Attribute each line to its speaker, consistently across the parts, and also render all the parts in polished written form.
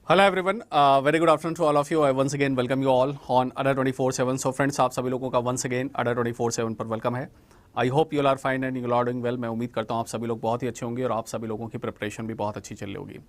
Speaker 1: Hello everyone, very good afternoon to all of you. I once again welcome you all on Adda 24/7। So friends, आप सभी लोगों का once again अडर 24/7 पर welcome है। I hope you are fine and you are doing well. मैं उम्मीद करता हूँ आप सभी लोग बहुत ही अच्छे होंगे और आप सभी लोगों की प्रिपरेशन भी बहुत अच्छी चल रही होगी।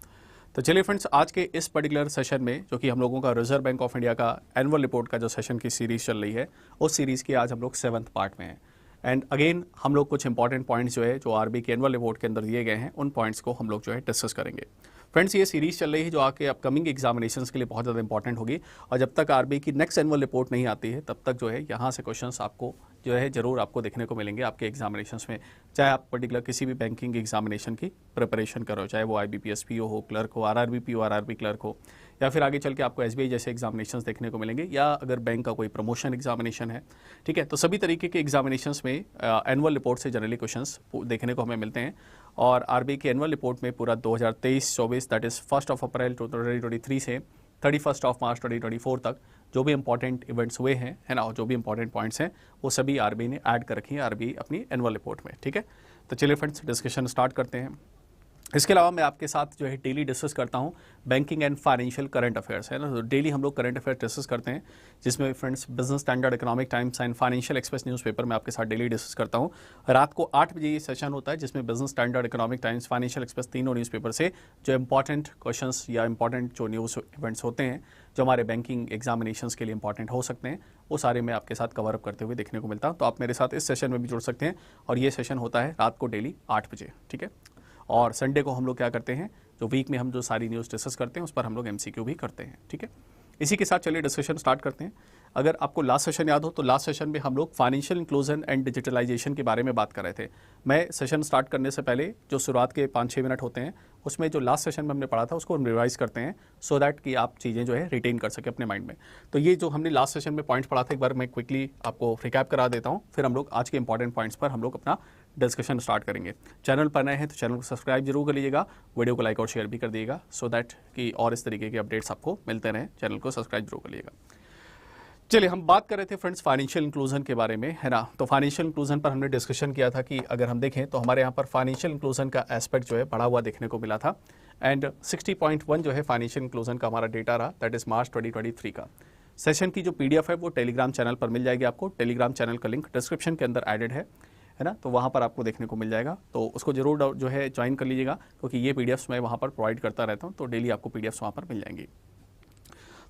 Speaker 1: तो चलिए फ्रेंड्स, आज के इस पर्टिकुलर सेशन में जो कि हम लोगों का रिजर्व बैंक ऑफ इंडिया का एनुअल रिपोर्ट का जो सेशन की सीरीज चल रही है, उस सीरीज़ की आज हम लोग 7th पार्ट में हैं। एंड अगेन हम लोग कुछ इंपॉर्टेंट पॉइंट्स जो है जो आरबीआई के एनुअल रिपोर्ट के अंदर दिए गए हैं, उन पॉइंट्स को हम लोग जो है डिस्कस करेंगे। फ्रेंड्स, ये सीरीज चल रही है जो आके अपकमिंग एग्जामिनेशंस के लिए बहुत ज़्यादा इंपॉर्टेंट होगी और जब तक आरबीआई की नेक्स्ट एनुअल रिपोर्ट नहीं आती है तब तक जो है यहाँ से क्वेश्चंस आपको जो है ज़रूर आपको देखने को मिलेंगे आपके एग्जामिनेशंस में। चाहे आप पर्टिकुलर किसी भी बैंकिंग एग्जामिनेशन की प्रिपरेशन करो, चाहे वो IBPS PO हो, क्लर्क हो, RRB PO RRB क्लर्क हो, या फिर आगे चल के आपको SBI जैसे एग्जामिनेशंस देखने को मिलेंगे, या अगर बैंक का कोई प्रमोशन एग्जामिनेशन है, ठीक है। तो सभी तरीके के एग्जामिनेशंस में एनुअल रिपोर्ट से जनरली क्वेश्चंस देखने को हमें मिलते हैं। और आरबीआई की एनुअल रिपोर्ट में पूरा 2023-24 दैट इज़ 1 अप्रैल 2023 से 31 मार्च 2024 तक जो भी इंपॉर्टेंट इवेंट्स हुए हैं, है ना, जो भी इंपॉर्टेंट पॉइंट्स हैं, वो सभी आरबीआई ने ऐड कर रखी हैं आरबीआई अपनी एनुअल रिपोर्ट में, ठीक है। तो चलिए फ्रेंड्स, डिस्कशन स्टार्ट करते हैं। इसके अलावा मैं आपके साथ जो है डेली डिस्कस करता हूँ banking and financial current affairs, है ना। तो डेली हम लोग करंट अफेयर डिस्कस करते हैं, जिसमें friends business standard, economic times and financial express newspaper में आपके साथ डेली डिस्कस करता हूँ। रात को 8 बजे ये सेशन होता है जिसमें business standard, economic times, financial express तीनों न्यूज़पेपर से जो इंपॉर्टेंट क्वेश्चंस या इंपॉर्टेंट जो न्यूज़ इवेंट्स होते हैं जो हमारे बैंकिंग एग्जामिनेशंस के लिए इंपॉर्टेंट हो सकते हैं, वो सारे मैं आपके साथ कवर अप करते हुए देखने को मिलता हूँ। तो आप मेरे साथ इस सेशन में भी जुड़ सकते हैं और ये सेशन होता है रात को डेली 8 बजे, ठीक है। और संडे को हम लोग क्या करते हैं, जो वीक में हम जो सारी न्यूज़ डिस्कस करते हैं उस पर हम लोग MCQ भी करते हैं, ठीक है। इसी के साथ चलिए डिस्कशन स्टार्ट करते हैं। अगर आपको लास्ट सेशन याद हो तो लास्ट सेशन में हम लोग फाइनेंशियल इंक्लूजन एंड डिजिटलाइजेशन के बारे में बात कर रहे थे। मैं सेशन स्टार्ट करने से पहले जो शुरुआत के 5-6 मिनट होते हैं उसमें जो लास्ट सेशन में हमने पढ़ा था उसको हम रिवाइज करते हैं, सो दैट कि आप चीज़ें जो है रिटेन कर सके अपने माइंड में। तो ये जो हमने लास्ट सेशन में पॉइंट्स पढ़ा था, एक बार मैं क्विकली आपको रिकैप करा देता हूँ, फिर हम लोग आज के इंपॉर्टेंट पॉइंट्स पर हम लोग अपना डिस्कशन स्टार्ट करेंगे। चैनल पर नए हैं तो चैनल को सब्सक्राइब जरूर कर लीजिएगा, वीडियो को लाइक और शेयर भी कर दिएगा, सो दैट कि और इस तरीके के अपडेट्स आपको मिलते रहें। चैनल को सब्सक्राइब जरूर कर लीजिएगा। चलिए, हम बात कर रहे थे फ्रेंड्स फाइनेंशियल इंक्लूजन के बारे में, है ना। तो फाइनेंशियल इंक्लूजन पर हमने डिस्कशन किया था कि अगर हम देखें तो हमारे यहाँ पर फाइनेंशियल इंक्लूजन का एस्पेक्ट जो है बढ़ा हुआ देखने को मिला था। एंड 60.1 जो है फाइनेंशियल इंक्लूजन का हमारा डेटा रहा, दैट इज मार्च 2023 का। सेशन की जो PDF है वो टेलीग्राम चैनल पर मिल जाएगी आपको। टेलीग्राम चैनल का लिंक डिस्क्रिप्शन के अंदर एडेड है ना, तो वहाँ पर आपको देखने को मिल जाएगा। तो उसको जरूर जो है ज्वाइन कर लीजिएगा, क्योंकि ये PDFs मैं वहाँ पर प्रोवाइड करता रहता हूँ, तो डेली आपको PDFs वहाँ पर मिल जाएंगी।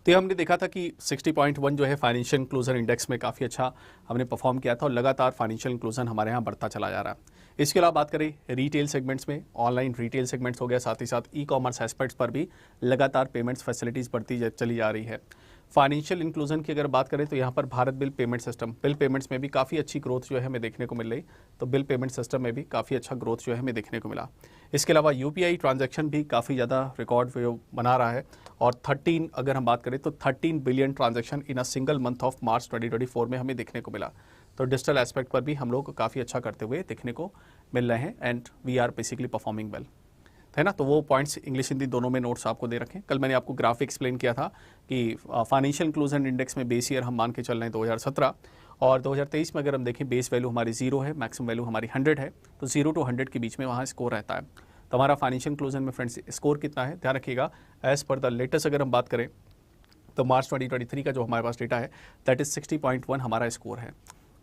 Speaker 1: तो ये हमने देखा था कि 60.1 जो है फाइनेंशियल इंक्लूजन इंडेक्स में काफ़ी अच्छा हमने परफॉर्म किया था और लगातार फाइनेंशियल इंक्लूजन हमारे यहाँ बढ़ता चला जा रहा है। इसके अलावा बात करें रिटेल सेगमेंट्स में, ऑनलाइन रिटेल सेगमेंट्स हो गया, साथ ही साथ ई-कॉमर्स एस्पेक्ट्स पर भी लगातार पेमेंट्स फैसिलिटीज़ बढ़ती चली जा रही है। फाइनेंशियल इंक्लूजन की अगर बात करें तो यहाँ पर Bharat bill payment system, bill payments में भी काफ़ी अच्छी ग्रोथ जो है हमें देखने को मिल रही। तो बिल पेमेंट सिस्टम में भी काफ़ी अच्छा ग्रोथ जो है हमें देखने को मिला। इसके अलावा UPI ट्रांजैक्शन भी काफ़ी ज़्यादा रिकॉर्ड बना रहा है और 13 अगर हम बात करें तो 13 billion transaction in a single month of March 2024 में हमें देखने को मिला। तो डिजिटल एस्पेक्ट पर भी हम लोग काफ़ी अच्छा करते हुए देखने को मिल रहे हैं and we are basically performing well, है ना। तो वो पॉइंट्स इंग्लिश हिंदी दोनों में नोट्स आपको दे रखें। कल मैंने आपको ग्राफ एक्सप्लेन किया था कि फाइनेंशियल इंक्लूजन इंडेक्स में बेस ईयर हम मान के चल रहे हैं 2017 और 2023 में अगर हम देखें बेस वैल्यू हमारी 0 है, मैक्सिमम वैल्यू हमारी 100 है, तो 0 to 100 के बीच में वहाँ स्कोर रहता है। तो हमारा फाइनेंशियल इंक्लूजन में फ्रेंड्स स्कोर कितना है ध्यान रखिएगा। एज़ पर द लेटेस्ट अगर हम बात करें तो मार्च 2023 का जो हमारे पास डेटा है दैट इज़ 60.1 हमारा स्कोर है।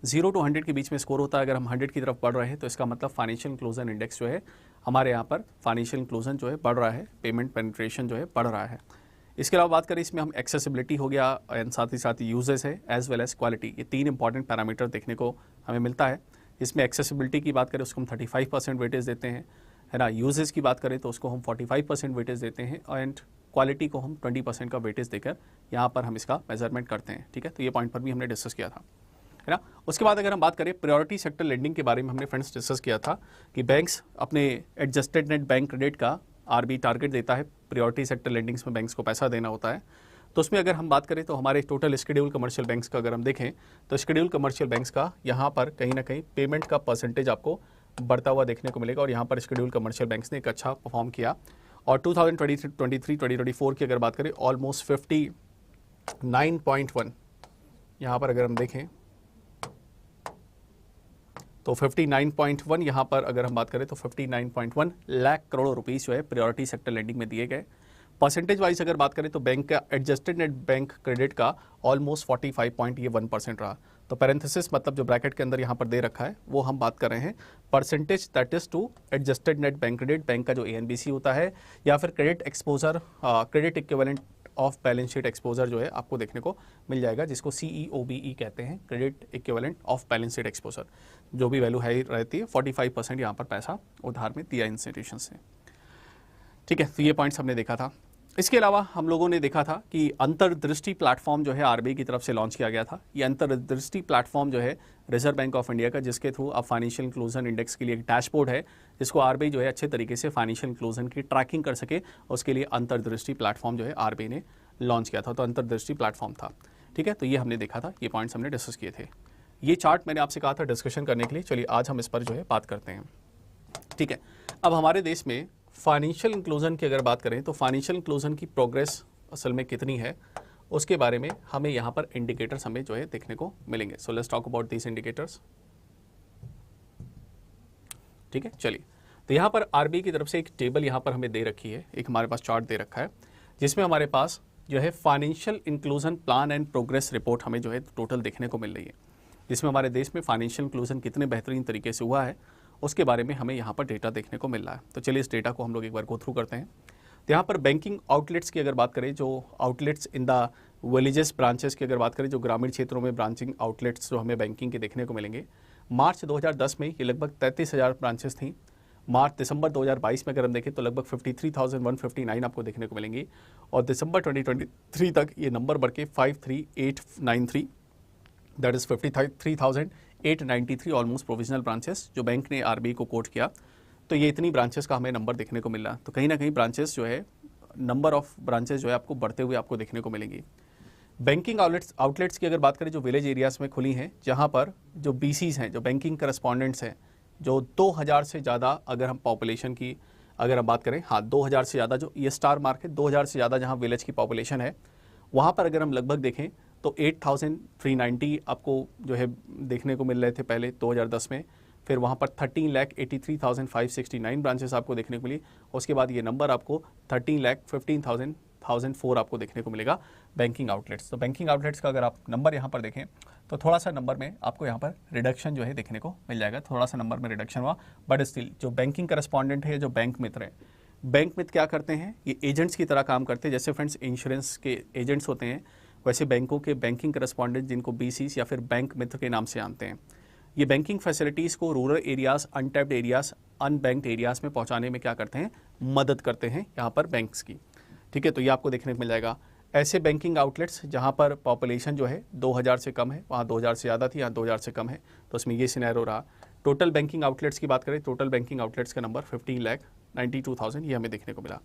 Speaker 1: 0 to 100 के बीच में स्कोर होता है। अगर हम 100 की तरफ बढ़ रहे हैं तो इसका मतलब फाइनेंशियल इंक्लूजन इंडेक्स जो है हमारे यहाँ पर फाइनेंशियल इंक्लूजन जो है बढ़ रहा है, पेमेंट पेनिट्रेशन जो है बढ़ रहा है। इसके अलावा बात करें इसमें हम एक्सेसिबिलिटी हो गया एंड साथ ही साथ यूजेस है एज वेल एज क्वालिटी, ये 3 इंपॉर्टेंट पैरामीटर देखने को हमें मिलता है। इसमें एक्सेसिबिलिटी की बात करें उसको हम 35% वेटेज देते हैं, है ना। यूजेस की बात करें तो उसको हम 45% वेटेज देते हैं एंड क्वालिटी को हम 20% का वेटेज देकर यहाँ पर हम इसका मेजरमेंट करते हैं, ठीक है। तो ये पॉइंट पर भी हमने डिस्कस किया था, है ना। उसके बाद अगर हम बात करें प्रायोरिटी सेक्टर लेंडिंग के बारे में, हमने फ्रेंड्स डिस्कस किया था कि बैंक्स अपने एडजस्टेड नेट बैंक क्रेडिट का आरबीआई टारगेट देता है, प्रायोरिटी सेक्टर लेंडिंग्स में बैंक्स को पैसा देना होता है। तो उसमें अगर हम बात करें तो हमारे टोटल शेड्यूल कमर्शियल बैंक्स का अगर हम देखें तो शेड्यूल कमर्शियल बैंक्स का यहाँ पर कहीं ना कहीं पेमेंट का परसेंटेज आपको बढ़ता हुआ देखने को मिलेगा और यहाँ पर शेड्यूल कमर्शियल बैंक्स ने एक अच्छा परफॉर्म किया। और 2023-2024 की अगर बात करें ऑलमोस्ट 59.1, यहाँ पर अगर हम देखें तो 59.1 यहाँ पर अगर हम बात करें तो 59.1 लाख करोड़ रुपीस जो है प्रायोरिटी सेक्टर लेंडिंग में दिए गए। परसेंटेज वाइज अगर बात करें तो बैंक का एडजस्टेड नेट बैंक क्रेडिट का ऑलमोस्ट 45.1% रहा। तो पैरेंथेसिस मतलब जो ब्रैकेट के अंदर यहाँ पर दे रखा है वो हम बात कर रहे हैं percentage that is to adjusted net bank credit, bank का जो ANBC होता है या फिर credit exposure, credit equivalent of balance sheet exposure जो है आपको देखने को मिल जाएगा, जिसको CEOBE कहते हैं, credit equivalent of balance sheet exposure. जो भी वैल्यू हाई रहती है 45% यहाँ पर पैसा उधार में दिया इंस्टीट्यूशन से। ठीक है, तो ये पॉइंट्स हमने देखा था। इसके अलावा हम लोगों ने देखा था कि अंतर्दृष्टि प्लेटफॉर्म जो है RBI की तरफ से लॉन्च किया गया था। ये अंतर्दृष्टि प्लेटफॉर्म जो है रिजर्व बैंक ऑफ इंडिया का, जिसके थ्रू अब फाइनेंशियल इंक्लूजन इंडेक्स के लिए एक डैशबोर्ड है, जिसको RBI जो है अच्छे तरीके से फाइनेंशियल इंक्लूजन की ट्रैकिंग कर सके, उसके लिए अंतर्दृष्टि प्लेटफॉर्म जो है RBI ने लॉन्च किया था। तो अंतर्दृष्टि प्लेटफॉर्म था। ठीक है, तो ये हमने देखा था, ये पॉइंट्स हमने डिस्कस किए थे। ये चार्ट मैंने आपसे कहा था डिस्कशन करने के लिए, चलिए आज हम इस पर जो है बात करते हैं। ठीक है, अब हमारे देश में फाइनेंशियल इंक्लूजन की अगर बात करें तो फाइनेंशियल इंक्लूजन की प्रोग्रेस असल में कितनी है, उसके बारे में हमें यहाँ पर इंडिकेटर्स हमें जो है देखने को मिलेंगे। So let's talk about these indicators. ठीक है, चलिए, तो यहाँ पर RBI की तरफ से एक टेबल यहाँ पर हमें दे रखी है, एक हमारे पास चार्ट दे रखा है, जिसमें हमारे पास जो है financial inclusion plan and progress report हमें जो है टोटल देखने को मिल रही है, जिसमें हमारे देश में फाइनेंशियल इंक्लूजन कितने बेहतरीन तरीके से हुआ है उसके बारे में हमें यहाँ पर डेटा देखने को मिल रहा है। तो चलिए इस डेटा को हम लोग एक बार गो थ्रू करते हैं। तो यहाँ पर बैंकिंग आउटलेट्स की अगर बात करें, जो outlets in the villages branches की अगर बात करें, जो ग्रामीण क्षेत्रों में ब्रांचिंग आउटलेट्स जो हमें बैंकिंग के देखने को मिलेंगे, मार्च 2010 में ये लगभग 33,000 ब्रांचेस थी। दिसंबर 2022 में अगर हम देखें तो लगभग 53,159 आपको देखने को मिलेंगी, और दिसंबर 2023 तक ये नंबर बढ़ के 53,893, that is 53,893 almost provisional branches जो बैंक ने RBI को कोट किया। तो ये इतनी ब्रांचेस का हमें नंबर देखने को मिल रहा है। तो कहीं ना कहीं ब्रांचेस जो है, नंबर ऑफ ब्रांचेस जो है आपको बढ़ते हुए आपको देखने को मिलेंगी। बैंकिंग आउटलेट्स की अगर बात करें, जो विलेज एरियाज़ में खुली हैं, जहाँ पर जो BCs हैं, जो बैंकिंग करस्पॉन्डेंट्स हैं, जो 2000 से ज़्यादा अगर हम पॉपुलेशन की अगर हम बात करें, हाँ 2000 से ज़्यादा, जो ये स्टार मार्क है, 2000 से ज़्यादा जहाँ विलेज की पॉपुलेशन है, वहाँ पर अगर हम लगभग देखें तो 8,390 आपको जो है देखने को मिल रहे थे पहले 2010 में। फिर वहाँ पर 13,83,569 ब्रांचेस आपको देखने को मिली। उसके बाद ये नंबर आपको 13,15,004 आपको देखने को मिलेगा बैंकिंग आउटलेट्स। तो बैंकिंग आउटलेट्स का अगर आप नंबर यहाँ पर देखें तो थोड़ा सा नंबर में आपको यहाँ पर रिडक्शन जो है देखने को मिल जाएगा, थोड़ा सा नंबर में रिडक्शन हुआ, बट स्टिल जो बैंकिंग करस्पॉन्डेंट है, जो बैंक मित्र है, बैंक मित्र क्या करते हैं, ये एजेंट्स की तरह काम करते हैं। जैसे फ्रेंड्स इंश्योरेंस के एजेंट्स होते हैं, वैसे बैंकों के बैंकिंग करस्पॉन्डेंट, जिनको BCs या फिर बैंक मित्र के नाम से जानते हैं, ये बैंकिंग फैसिलिटीज़ को rural areas, untapped areas, unbanked areas में पहुंचाने में क्या करते हैं, मदद करते हैं यहाँ पर बैंक्स की। ठीक है, तो ये आपको देखने को मिल जाएगा। ऐसे बैंकिंग आउटलेट्स जहाँ पर पॉपुलेशन जो है 2000 से कम है, वहाँ 2000 से ज़्यादा थी, यहाँ 2000 से कम है, तो उसमें ये सिनेरियो रहा। टोटल बैंकिंग आउटलेट्स की बात करें, टोटल बैंकिंग आउटलेट्स का नंबर 15,92,000 ये हमें देखने को मिला।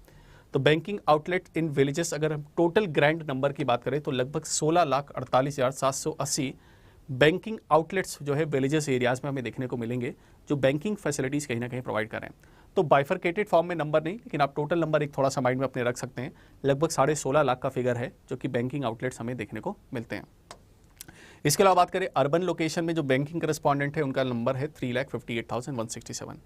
Speaker 1: तो बैंकिंग आउटलेट इन विलेजेस अगर हम टोटल ग्रैंड नंबर की बात करें तो लगभग 16,48,780 बैंकिंग आउटलेट्स जो है विलेजेस एरियाज़ में हमें देखने को मिलेंगे, जो बैंकिंग फैसिलिटीज़ कहीं ना कहीं प्रोवाइड कर रहे हैं। तो बाइफरकेटेड फॉर्म में नंबर नहीं, लेकिन आप टोटल नंबर एक थोड़ा सा माइंड में अपने रख सकते हैं। लगभग 16.5 लाख का फिगर है जो कि बैंकिंग आउटलेट्स हमें देखने को मिलते हैं। इसके अलावा बात करें अर्बन लोकेशन में जो बैंकिंग करस्पॉन्डेंट है, उनका नंबर है 3,58,167।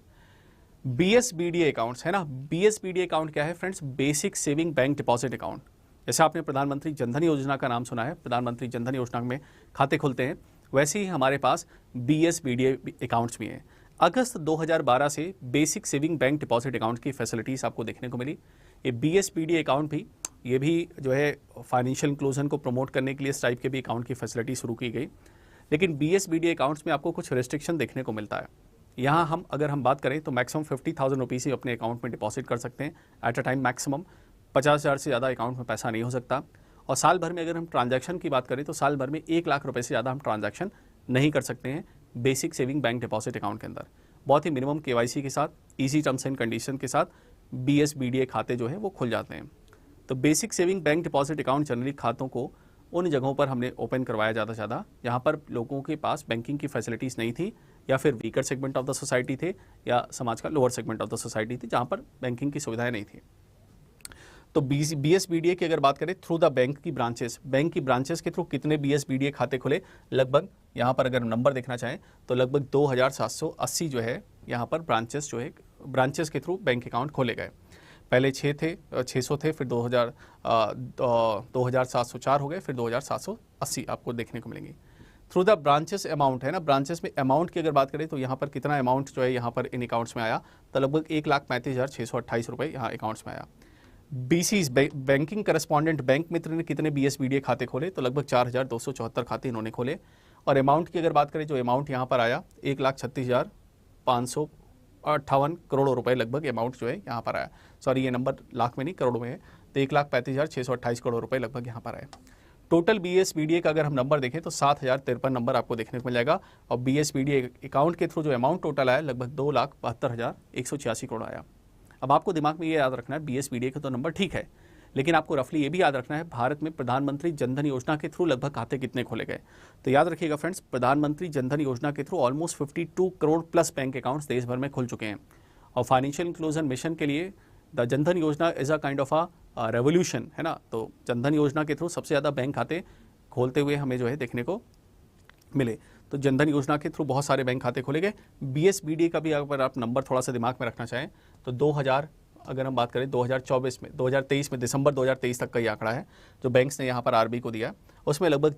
Speaker 1: BSBD अकाउंट्स है ना, BSBD अकाउंट क्या है friends, basic saving bank deposit account. जैसे आपने प्रधानमंत्री जनधन योजना का नाम सुना है, प्रधानमंत्री जनधन योजना में खाते खुलते हैं, वैसे ही हमारे पास BSBD अकाउंट्स भी हैं। अगस्त 2012 से basic saving bank deposit account की फैसिलिटीज़ आपको देखने को मिली। ये BSBD अकाउंट भी, ये भी जो है फाइनेंशियल इंक्लूजन को प्रमोट करने के लिए इस टाइप के भी अकाउंट की फैसिलिटी शुरू की गई। लेकिन BSBD अकाउंट्स में आपको कुछ रिस्ट्रिक्शन देखने को मिलता है। यहाँ हम अगर हम बात करें तो मैक्सिमम 50,000 रुपीज़ ही अपने अकाउंट में डिपॉजिट कर सकते हैं एट अ टाइम। मैक्सिमम 50,000 से ज़्यादा अकाउंट में पैसा नहीं हो सकता। और साल भर में अगर हम ट्रांजैक्शन की बात करें तो साल भर में 1 लाख रुपए से ज़्यादा हम ट्रांजैक्शन नहीं कर सकते हैं basic saving bank deposit account के अंदर। बहुत ही मिनिमम KYC के साथ, ईजी टर्म्स एंड कंडीशन के साथ BSBD खाते जो है वो खुल जाते हैं। तो basic saving bank deposit account generally खातों को उन जगहों पर हमने ओपन करवाया ज़्यादा जहाँ पर लोगों के पास बैंकिंग की फैसिलिटीज़ नहीं थी, या फिर weaker segment of the society थे, या समाज का lower segment of the society थी, जहाँ पर बैंकिंग की सुविधाएं नहीं थी। तो BSBD की अगर बात करें थ्रू द बैंक की ब्रांचेस के थ्रू कितने BSBD खाते खुले, लगभग यहाँ पर अगर नंबर देखना चाहें तो लगभग 2,780 जो है यहाँ पर ब्रांचेस के थ्रू बैंक अकाउंट खोले गए। पहले 600 थे, फिर 2704 हो गए, फिर 2780 आपको देखने को मिलेंगी। थ्रू द ब्रांचेस अमाउंट है ना, ब्रांचेस में अमाउंट की अगर बात करें तो यहाँ पर कितना अमाउंट जो है यहाँ पर इन अकाउंट्स में आया, तो लगभग 1,35,628 रुपये यहाँ अकाउंट्स में आया। बीसीज बैंकिंग करस्पॉन्डेंट बैंक मित्र ने कितने BSBDA खाते खोले, तो लगभग 4,274 खाते इन्होंने खोले। और अमाउंट की अगर बात करें, जो अमाउंट यहाँ पर आया 1,36,558 करोड़ रुपए लगभग अमाउंट जो है यहाँ पर आया। सॉरी, ये नंबर लाख में नहीं करोड़ में है, तो 1,35,628 करोड़ रुपए लगभग यहाँ पर आए। टोटल BSBDA का अगर हम नंबर देखें तो 7,053 नंबर आपको देखने को मिल जाएगा। और BSBDA अकाउंट के थ्रू जो अमाउंट टोटल आया लगभग 2,72,186 करोड़ आया। अब आपको दिमाग में ये याद रखना है, BSBDA का तो नंबर ठीक है, लेकिन आपको रफली ये भी याद रखना है भारत में प्रधानमंत्री जनधन योजना के थ्रू लगभग खाते कितने खोले गए। तो याद रखिएगा फ्रेंड्स, प्रधानमंत्री जनधन योजना के through almost 52 crore plus bank accounts देश भर में खुल चुके हैं। और फाइनेंशियल इंक्लूजन मिशन के लिए द जनधन योजना is a kind of a revolution, है ना। तो जनधन योजना के थ्रू सबसे ज़्यादा बैंक खाते खोलते हुए हमें जो है देखने को मिले। तो जनधन योजना के थ्रू बहुत सारे बैंक खाते खोले गए। BSBDA का भी अगर आप नंबर थोड़ा सा दिमाग में रखना चाहें तो 2000 अगर हम बात करें 2024 में 2023 में दिसंबर 2023 तक का ये आंकड़ा है जो बैंक्स ने यहाँ पर RBI को दिया, उसमें लगभग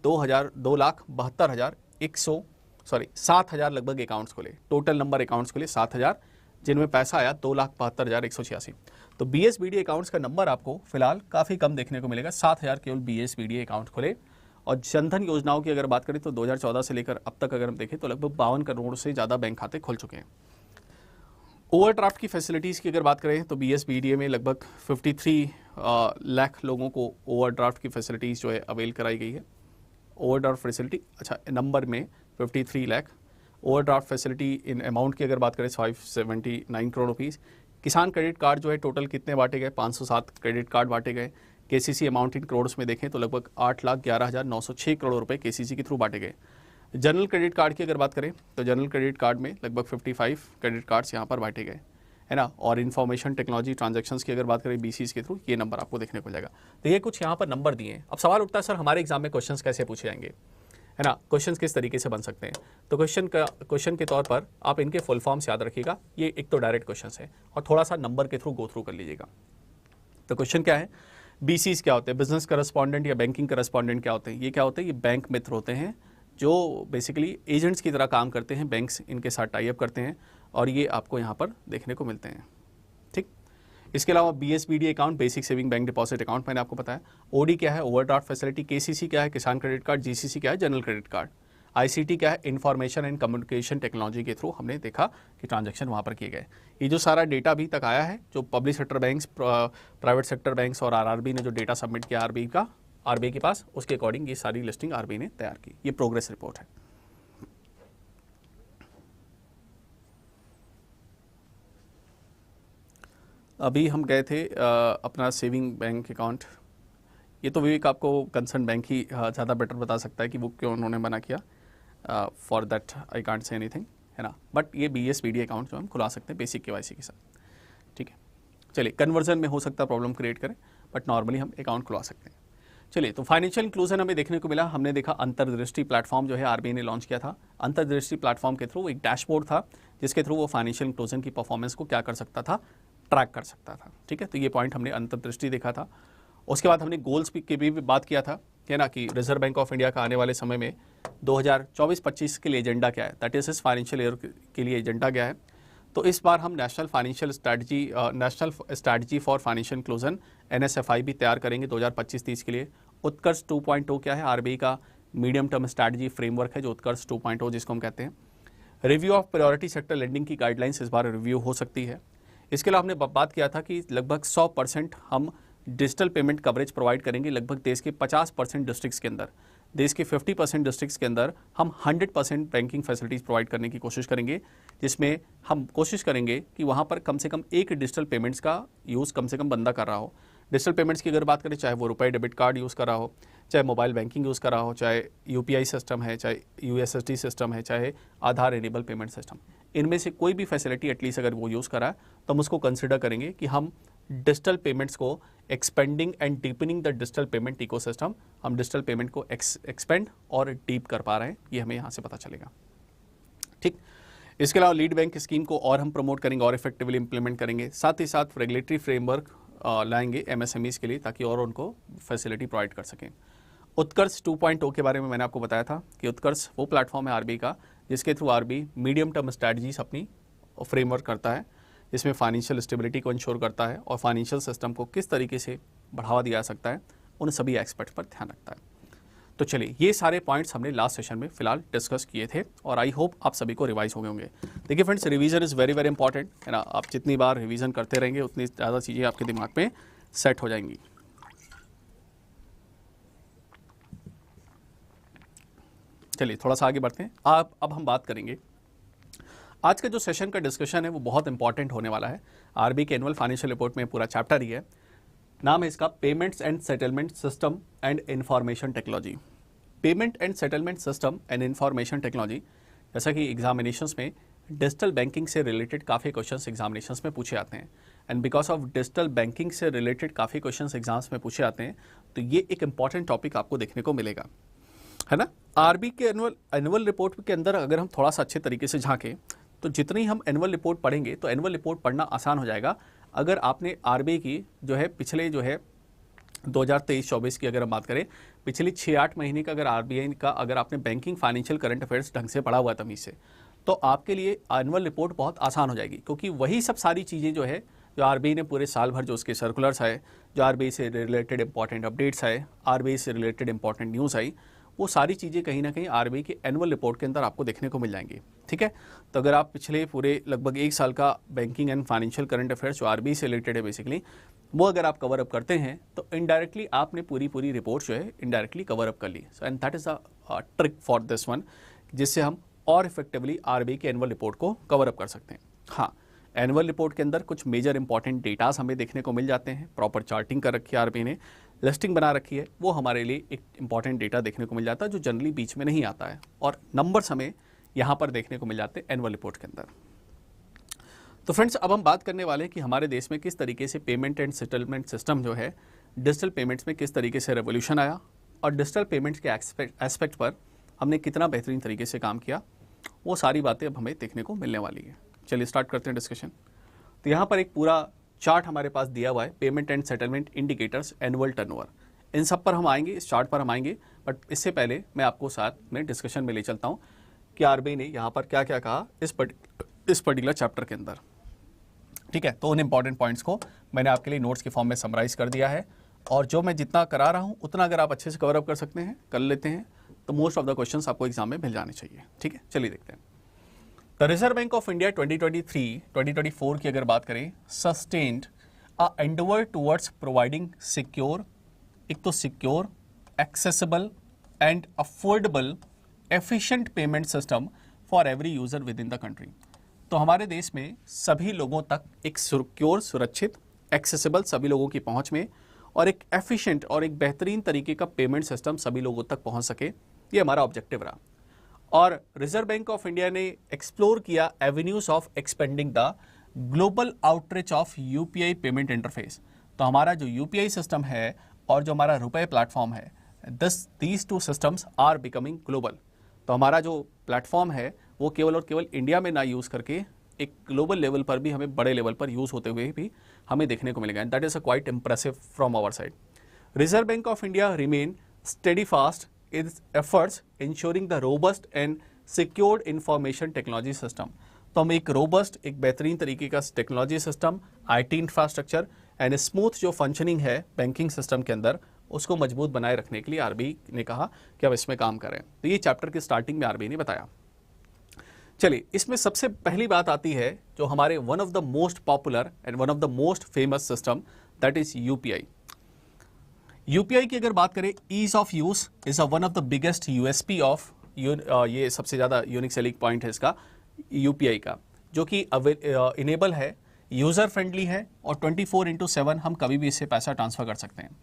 Speaker 1: 7,000 लगभग अकाउंट्स खोले। टोटल नंबर अकाउंट्स खोले 7,000, जिनमें पैसा आया 2,72,186। तो BSBDA अकाउंट्स का नंबर आपको फिलहाल काफ़ी कम देखने को मिलेगा, 7,000 केवल BSBDA अकाउंट खोले। और जनधन योजनाओं की अगर बात करें तो 2014 से लेकर अब तक अगर हम देखें तो लगभग 52 करोड़ से ज़्यादा बैंक खाते खुल चुके हैं। ओवरड्राफ्ट की फैसिलिटीज़ की अगर बात करें तो BSBDA में लगभग 53 लाख लोगों को ओवरड्राफ्ट की फैसिलिटीज़ जो है अवेल कराई गई है। ओवरड्राफ्ट फैसिलिटी, अच्छा नंबर में 53 lakh. Overdraft facility in amount की अगर बात करें 579 करोड़ रुपीज़। किसान क्रेडिट कार्ड जो है टोटल कितने बांटे गए, 507 क्रेडिट कार्ड बांटे गए। KCC अमाउंट इन करोड़ में देखें तो लगभग 8,11,906 करोड़ रुपए KCC के थ्रू बांटे गए। जनरल क्रेडिट कार्ड की अगर बात करें तो जनरल क्रेडिट कार्ड में लगभग 55 क्रेडिट कार्ड्स यहाँ पर बांटे गए, है ना। और इन्फॉर्मेशन टेक्नोलॉजी ट्रांजैक्शंस की अगर बात करें BCs के थ्रू, ये नंबर आपको देखने को मिलेगा। तो ये कुछ यहाँ पर नंबर दिए हैं। अब सवाल उठता है, सर हमारे एग्जाम में क्वेश्चंस कैसे पूछे जाएंगे, है ना, क्वेश्चंस किस तरीके से बन सकते हैं। तो क्वेश्चन के तौर पर आप इनके फुल फॉर्म्स याद रखिएगा। ये एक तो डायरेक्ट क्वेश्चन है और थोड़ा सा नंबर के थ्रू गो थ्रू कर लीजिएगा। तो क्वेश्चन क्या है, BCs क्या होते हैं, बिजनेस करस्पॉन्डेंट या बैंकिंग करस्पॉन्डेंट क्या होते हैं। ये क्या होते हैं, ये बैंक मित्र होते हैं जो बेसिकली एजेंट्स की तरह काम करते हैं, बैंक्स इनके साथ टाई अप करते हैं और ये आपको यहाँ पर देखने को मिलते हैं, ठीक। इसके अलावा BSBDA account, basic saving bank deposit account, मैंने आपको बताया। OD क्या है, ओवरड्राफ्ट फैसिलिटी। KCC क्या है, किसान क्रेडिट कार्ड। GCC क्या है, जनरल क्रेडिट कार्ड। ICT क्या है, इंफॉर्मेशन एंड कम्युनिकेशन टेक्नोलॉजी के थ्रू हमने देखा कि ट्रांजैक्शन वहाँ पर किए गए। ये जो सारा डेटा अभी तक आया है, जो public sector banks, private sector banks और RRB ने जो डेटा सबमिट किया RBI के पास, उसके अकॉर्डिंग ये सारी लिस्टिंग RBI ने तैयार की। ये प्रोग्रेस रिपोर्ट है। अभी हम गए थे अपना सेविंग बैंक अकाउंट। ये तो विवेक आपको कंसर्न बैंक ही ज़्यादा बेटर बता सकता है कि वो क्यों उन्होंने मना किया। For that I can't say anything, है ना। बट ये BSBDA अकाउंट जो हम खुला सकते हैं बेसिक KYC के साथ, ठीक है। चलिए, कन्वर्जन में हो सकता है प्रॉब्लम क्रिएट करें, बट नॉर्मली हम अकाउंट खुलवा सकते हैं। चलिए, तो फाइनेंशियल इंक्लूजन हमें देखने को मिला। हमने देखा अंतर्दृष्टि प्लेटफॉर्म जो है RBI ने लॉन्च किया था। अंतर्दृष्टि प्लेटफॉर्म के थ्रू एक डैशबोर्ड था जिसके थ्रू वो फाइनेंशियल इंक्लूजन की परफॉर्मेंस को क्या कर सकता था, ट्रैक कर सकता था, ठीक है। तो ये पॉइंट हमने अंतर्दृष्टि देखा था। उसके बाद हमने गोल्स की भी बात किया था, है ना, कि रिजर्व बैंक ऑफ इंडिया का आने वाले समय में 2024-25 के लिए एजेंडा क्या है, दैट इज इस फाइनेंशियल ईयर के लिए एजेंडा क्या है। तो इस बार हम national strategy for financial inclusion NSFI भी तैयार करेंगे 2025-30 के लिए। उत्कर्ष 2.0 क्या है, RBI का मीडियम टर्म स्ट्रैटेजी फ्रेमवर्क है जो उत्कर्ष 2.0 जिसको हम कहते हैं। Review of priority sector lending की गाइडलाइंस इस बार रिव्यू हो सकती है। इसके अलावा हमने बात किया था कि लगभग 100% हम डिजिटल पेमेंट कवरेज प्रोवाइड करेंगे लगभग देश के 50% डिस्ट्रिक्ट्स के अंदर। देश के 50% डिस्ट्रिक्ट्स के अंदर हम 100% बैंकिंग फैसिलिटीज़ प्रोवाइड करने की कोशिश करेंगे, जिसमें हम कोशिश करेंगे कि वहाँ पर कम से कम एक डिजिटल पेमेंट्स का यूज़ कम से कम बंदा कर रहा हो। डिजिटल पेमेंट्स की अगर बात करें, चाहे वो रुपए डेबिट कार्ड यूज़ कर रहा हो, चाहे मोबाइल बैंकिंग यूज़ कर रहा हो, चाहे UPI सिस्टम है, चाहे USSD सिस्टम है, चाहे आधार एनेबल पेमेंट सिस्टम, इनमें से कोई भी फैसिलिटी एटलीस्ट अगर वो यूज़ कर रहा है तो हम उसको कंसिडर करेंगे कि हम डिजिटल पेमेंट्स को expanding and deepening the digital payment ecosystem, हम डिजिटल पेमेंट को एक्सपेंड और डीप कर पा रहे हैं, ये हमें यहाँ से पता चलेगा, ठीक। इसके अलावा लीड बैंक स्कीम को और हम प्रमोट करेंगे और इफेक्टिवली इंप्लीमेंट करेंगे। साथ ही साथ रेगुलेटरी फ्रेमवर्क लाएंगे MSMEs के लिए, ताकि और उनको फैसिलिटी प्रोवाइड कर सकें। उत्कर्ष 2.0 के बारे में मैंने आपको बताया था कि उत्कर्ष वो प्लेटफॉर्म है RBI का जिसके through RBI medium term strategies अपनी फ्रेमवर्क करता है, जिसमें फाइनेंशियल स्टेबिलिटी को इंश्योर करता है और फाइनेंशियल सिस्टम को किस तरीके से बढ़ावा दिया जा सकता है, उन सभी एस्पेक्ट्स पर ध्यान रखता है। तो चलिए, ये सारे पॉइंट्स हमने लास्ट सेशन में फिलहाल डिस्कस किए थे और आई होप आप सभी को रिवाइज हो गए होंगे। देखिए friends, revision is very very important है ना। आप जितनी बार रिवीजन करते रहेंगे उतनी ज़्यादा चीज़ें आपके दिमाग में सेट हो जाएंगी। चलिए थोड़ा सा आगे बढ़ते हैं। अब हम बात करेंगे, आज का जो सेशन का डिस्कशन है वो बहुत इंपॉर्टेंट होने वाला है। RBI के एनुअल फाइनेंशियल रिपोर्ट में पूरा चैप्टर ही है, नाम है इसका payments and settlement system and information technology. Payment and settlement system and information technology, जैसा कि एग्जामिनेशंस में डिजिटल बैंकिंग से रिलेटेड काफ़ी क्वेश्चंस एग्जामिनेशंस में पूछे आते हैं, and because of digital banking से रिलेटेड काफ़ी क्वेश्चंस एग्जाम्स में पूछे आते हैं, तो ये एक इंपॉर्टेंट टॉपिक आपको देखने को मिलेगा, है ना। RBI के एनुअल रिपोर्ट के अंदर अगर हम थोड़ा सा अच्छे तरीके से झांकें तो जितनी हम एनुअल रिपोर्ट पढ़ेंगे तो एनुअल रिपोर्ट पढ़ना आसान हो जाएगा। अगर आपने RBI की जो है पिछले जो है 2023-24 की अगर हम बात करें, पिछली 6-8 महीने का अगर RBI का अगर आपने बैंकिंग फाइनेंशियल करंट अफेयर्स ढंग से पढ़ा हुआ तमीज से, तो आपके लिए एनुअल रिपोर्ट बहुत आसान हो जाएगी, क्योंकि वही सब सारी चीज़ें जो है जो RBI ने पूरे साल भर जो उसके सर्कुलर्स आए, जो RBI से रिलेटेड इंपॉर्टेंट अपडेट्स आए, RBI से रिलेटेड इंपॉर्टेंट न्यूज़ आई, वो सारी चीज़ें कहीं ना कहीं RBI के एनुअल रिपोर्ट के अंदर आपको देखने को मिल जाएंगी। ठीक है, तो अगर आप पिछले पूरे लगभग 1 साल का banking and financial current affairs जो RBI से रिलेटेड है बेसिकली, वो अगर आप कवर अप करते हैं तो इनडायरेक्टली आपने पूरी रिपोर्ट जो है इनडायरेक्टली कवर अप कर ली। So and that is a trick for this one, जिससे हम और इफेक्टिवली RBI के एनुअल रिपोर्ट को कवर अप कर सकते हैं। हाँ, एनुअल रिपोर्ट के अंदर कुछ मेजर इंपॉर्टेंट डेटास हमें देखने को मिल जाते हैं, प्रॉपर चार्टिंग कर रखी है RBI ने, लिस्टिंग बना रखी है, वो हमारे लिए एक इंपॉर्टेंट डेटा देखने को मिल जाता है जो जनरली बीच में नहीं आता है, और नंबर्स हमें यहाँ पर देखने को मिल जाते हैं एनुअल रिपोर्ट के अंदर। तो फ्रेंड्स, अब हम बात करने वाले हैं कि हमारे देश में किस तरीके से पेमेंट एंड सेटलमेंट सिस्टम जो है डिजिटल पेमेंट्स में किस तरीके से रेवोल्यूशन आया, और डिजिटल पेमेंट्स के एस्पेक्ट पर हमने कितना बेहतरीन तरीके से काम किया, वो सारी बातें अब हमें देखने को मिलने वाली है। चलिए स्टार्ट करते हैं डिस्कशन। तो यहाँ पर एक पूरा चार्ट हमारे पास दिया हुआ है, payment and settlement indicators annual turnover. इन सब पर हम आएंगे, इस चार्ट पर हम आएंगे, बट इससे पहले मैं आपको साथ में डिस्कशन में ले चलता हूँ कि RBI ने यहाँ पर क्या क्या कहा इस पर्टिकुलर चैप्टर के अंदर। ठीक है, तो उन इंपॉर्टेंट पॉइंट्स को मैंने आपके लिए नोट्स के फॉर्म में समराइज कर दिया है, और जो मैं जितना करा रहा हूँ उतना अगर आप अच्छे से कवर अप कर सकते हैं, कर लेते हैं, तो मोस्ट ऑफ द क्वेश्चंस आपको एग्जाम में मिल जाने चाहिए। ठीक है, चलिए देखते हैं। The reserve Bank of India 2023-2024 की अगर बात करें, सस्टेन्ड अ एंडेवर टुवर्ड्स प्रोवाइडिंग सिक्योर, एक तो secure, accessible and affordable efficient payment system for every user with in the country. तो हमारे देश में सभी लोगों तक एक सिक्योर, सुरक्षित, एक्सेसिबल, सभी लोगों की पहुंच में, और एक एफिशिएंट और एक बेहतरीन तरीके का पेमेंट सिस्टम सभी लोगों तक पहुंच सके, ये हमारा ऑब्जेक्टिव रहा। और रिजर्व बैंक ऑफ इंडिया ने एक्सप्लोर किया avenues of expanding the global outreach of UPI payment interface. तो हमारा जो UPI सिस्टम है और जो हमारा रुपए प्लेटफॉर्म है, these two systems are becoming global. तो हमारा जो प्लेटफॉर्म है वो केवल और केवल इंडिया में ना यूज़ करके एक ग्लोबल लेवल पर भी, हमें बड़े लेवल पर यूज़ होते हुए भी हमें देखने को मिलेगा, and that is a quite impressive from our side. Reserve Bank of India remain steadfast its efforts ensuring the robust and secured information technology system। तो हम एक रोबस्ट, एक बेहतरीन तरीके का technology system, IT infrastructure and smooth जो functioning है banking system के अंदर, उसको मजबूत बनाए रखने के लिए RBI ने कहा कि अब इसमें काम करें। तो ये चैप्टर की स्टार्टिंग में RBI ने बताया। चलिए, इसमें सबसे पहली बात आती है जो हमारे one of the most popular and one of the most famous system, that is UPI। UPI की अगर बात करें, ease of use is one of the biggest USP of, ये सबसे ज़्यादा यूनिक सेलिंग पॉइंट है इसका UPI का, जो कि इनेबल है, यूज़र फ्रेंडली है, और 24/7 हम कभी भी इससे पैसा ट्रांसफ़र कर सकते हैं।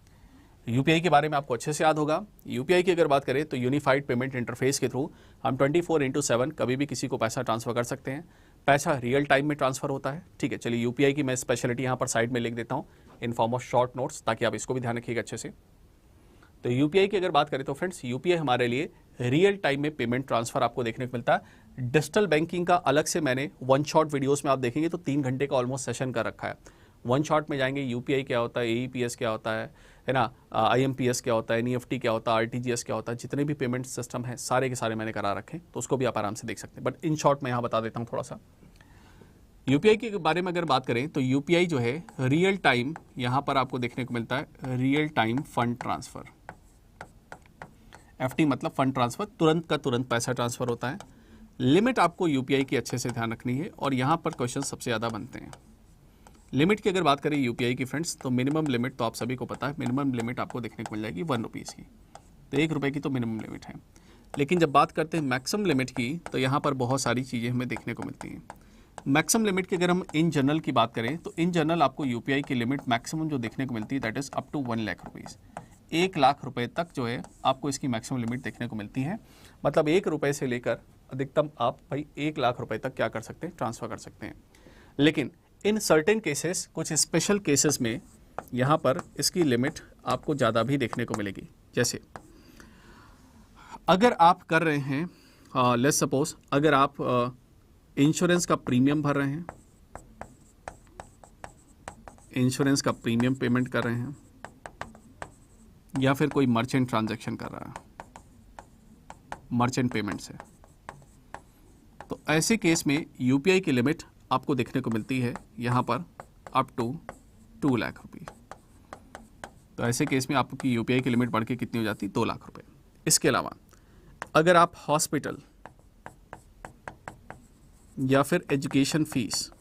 Speaker 1: UPI के बारे में आपको अच्छे से याद होगा। UPI की अगर बात करें तो यूनिफाइड पेमेंट इंटरफेस के थ्रू हम 24/7 कभी भी किसी को पैसा ट्रांसफ़र कर सकते हैं। पैसा रियल टाइम में ट्रांसफ़र होता है। ठीक है, चलिए UPI की मैं स्पेशलिटी यहाँ पर साइड में लिख देता हूँ in form of short notes, ताकि आप इसको भी ध्यान रखिएगा अच्छे से। तो UPI की अगर बात करें तो फ्रेंड्स, UPI हमारे लिए रियल टाइम में पेमेंट ट्रांसफ़र आपको देखने को मिलता है। डिजिटल बैंकिंग का अलग से मैंने वन शॉट वीडियोस में आप देखेंगे तो 3 घंटे का ऑलमोस्ट सेशन कर रखा है। वन शॉट में जाएंगे यूपीआई क्या होता है, एईपीएस क्या होता है ना, आईएमपीएस क्या होता है, एनईएफटी क्या होता है, आरटीजीएस क्या होता है, जितने भी पेमेंट सिस्टम है सारे के सारे मैंने करा रखे हैं, तो उसको भी आप आराम से देख सकते हैं। बट इन शॉर्ट मैं यहाँ बता देता हूँ थोड़ा सा। यूपीआई के बारे में अगर बात करें तो यूपीआई जो है रियल टाइम, यहाँ पर आपको देखने को मिलता है real time fund transfer, FT मतलब फंड ट्रांसफ़र, तुरंत का तुरंत पैसा ट्रांसफ़र होता है। लिमिट आपको यूपीआई की अच्छे से ध्यान रखनी है, और यहाँ पर क्वेश्चन सबसे ज़्यादा बनते हैं। लिमिट की अगर बात करें यूपीआई की फ्रेंड्स, तो मिनिमम लिमिट तो आप सभी को पता है, मिनिमम लिमिट आपको देखने को मिल जाएगी 1 रुपीज़ की, तो 1 रुपये की तो मिनिमम लिमिट है। लेकिन जब बात करते हैं मैक्सिमम लिमिट की, तो यहाँ पर बहुत सारी चीज़ें हमें देखने को मिलती हैं। मैक्सिमम लिमिट की अगर हम इन जनरल की बात करें, तो इन जनरल आपको यूपीआई की लिमिट मैक्सिमम जो देखने को मिलती है that is up to 1 lakh rupees, 1 lakh रुपए तक जो है आपको इसकी मैक्सिमम लिमिट देखने को मिलती है। मतलब 1 रुपये से लेकर अधिकतम आप भाई 1 लाख रुपए तक क्या कर सकते हैं, ट्रांसफ़र कर सकते हैं। लेकिन इन सर्टेन केसेस, कुछ स्पेशल केसेस में यहाँ पर इसकी लिमिट आपको ज़्यादा भी देखने को मिलेगी। जैसे अगर आप कर रहे हैं, लेट्स सपोज अगर आप इंश्योरेंस का प्रीमियम भर रहे हैं, इंश्योरेंस का प्रीमियम पेमेंट कर रहे हैं, या फिर कोई मर्चेंट ट्रांजैक्शन कर रहा है मर्चेंट पेमेंट से, तो ऐसे केस में यूपीआई की लिमिट आपको देखने को मिलती है यहाँ पर अप टू 2 लाख रुपये। तो ऐसे केस में आपकी यूपीआई की लिमिट बढ़ के कितनी हो जाती है, 2 लाख रुपए। इसके अलावा अगर आप हॉस्पिटल या फिर एजुकेशन फीस,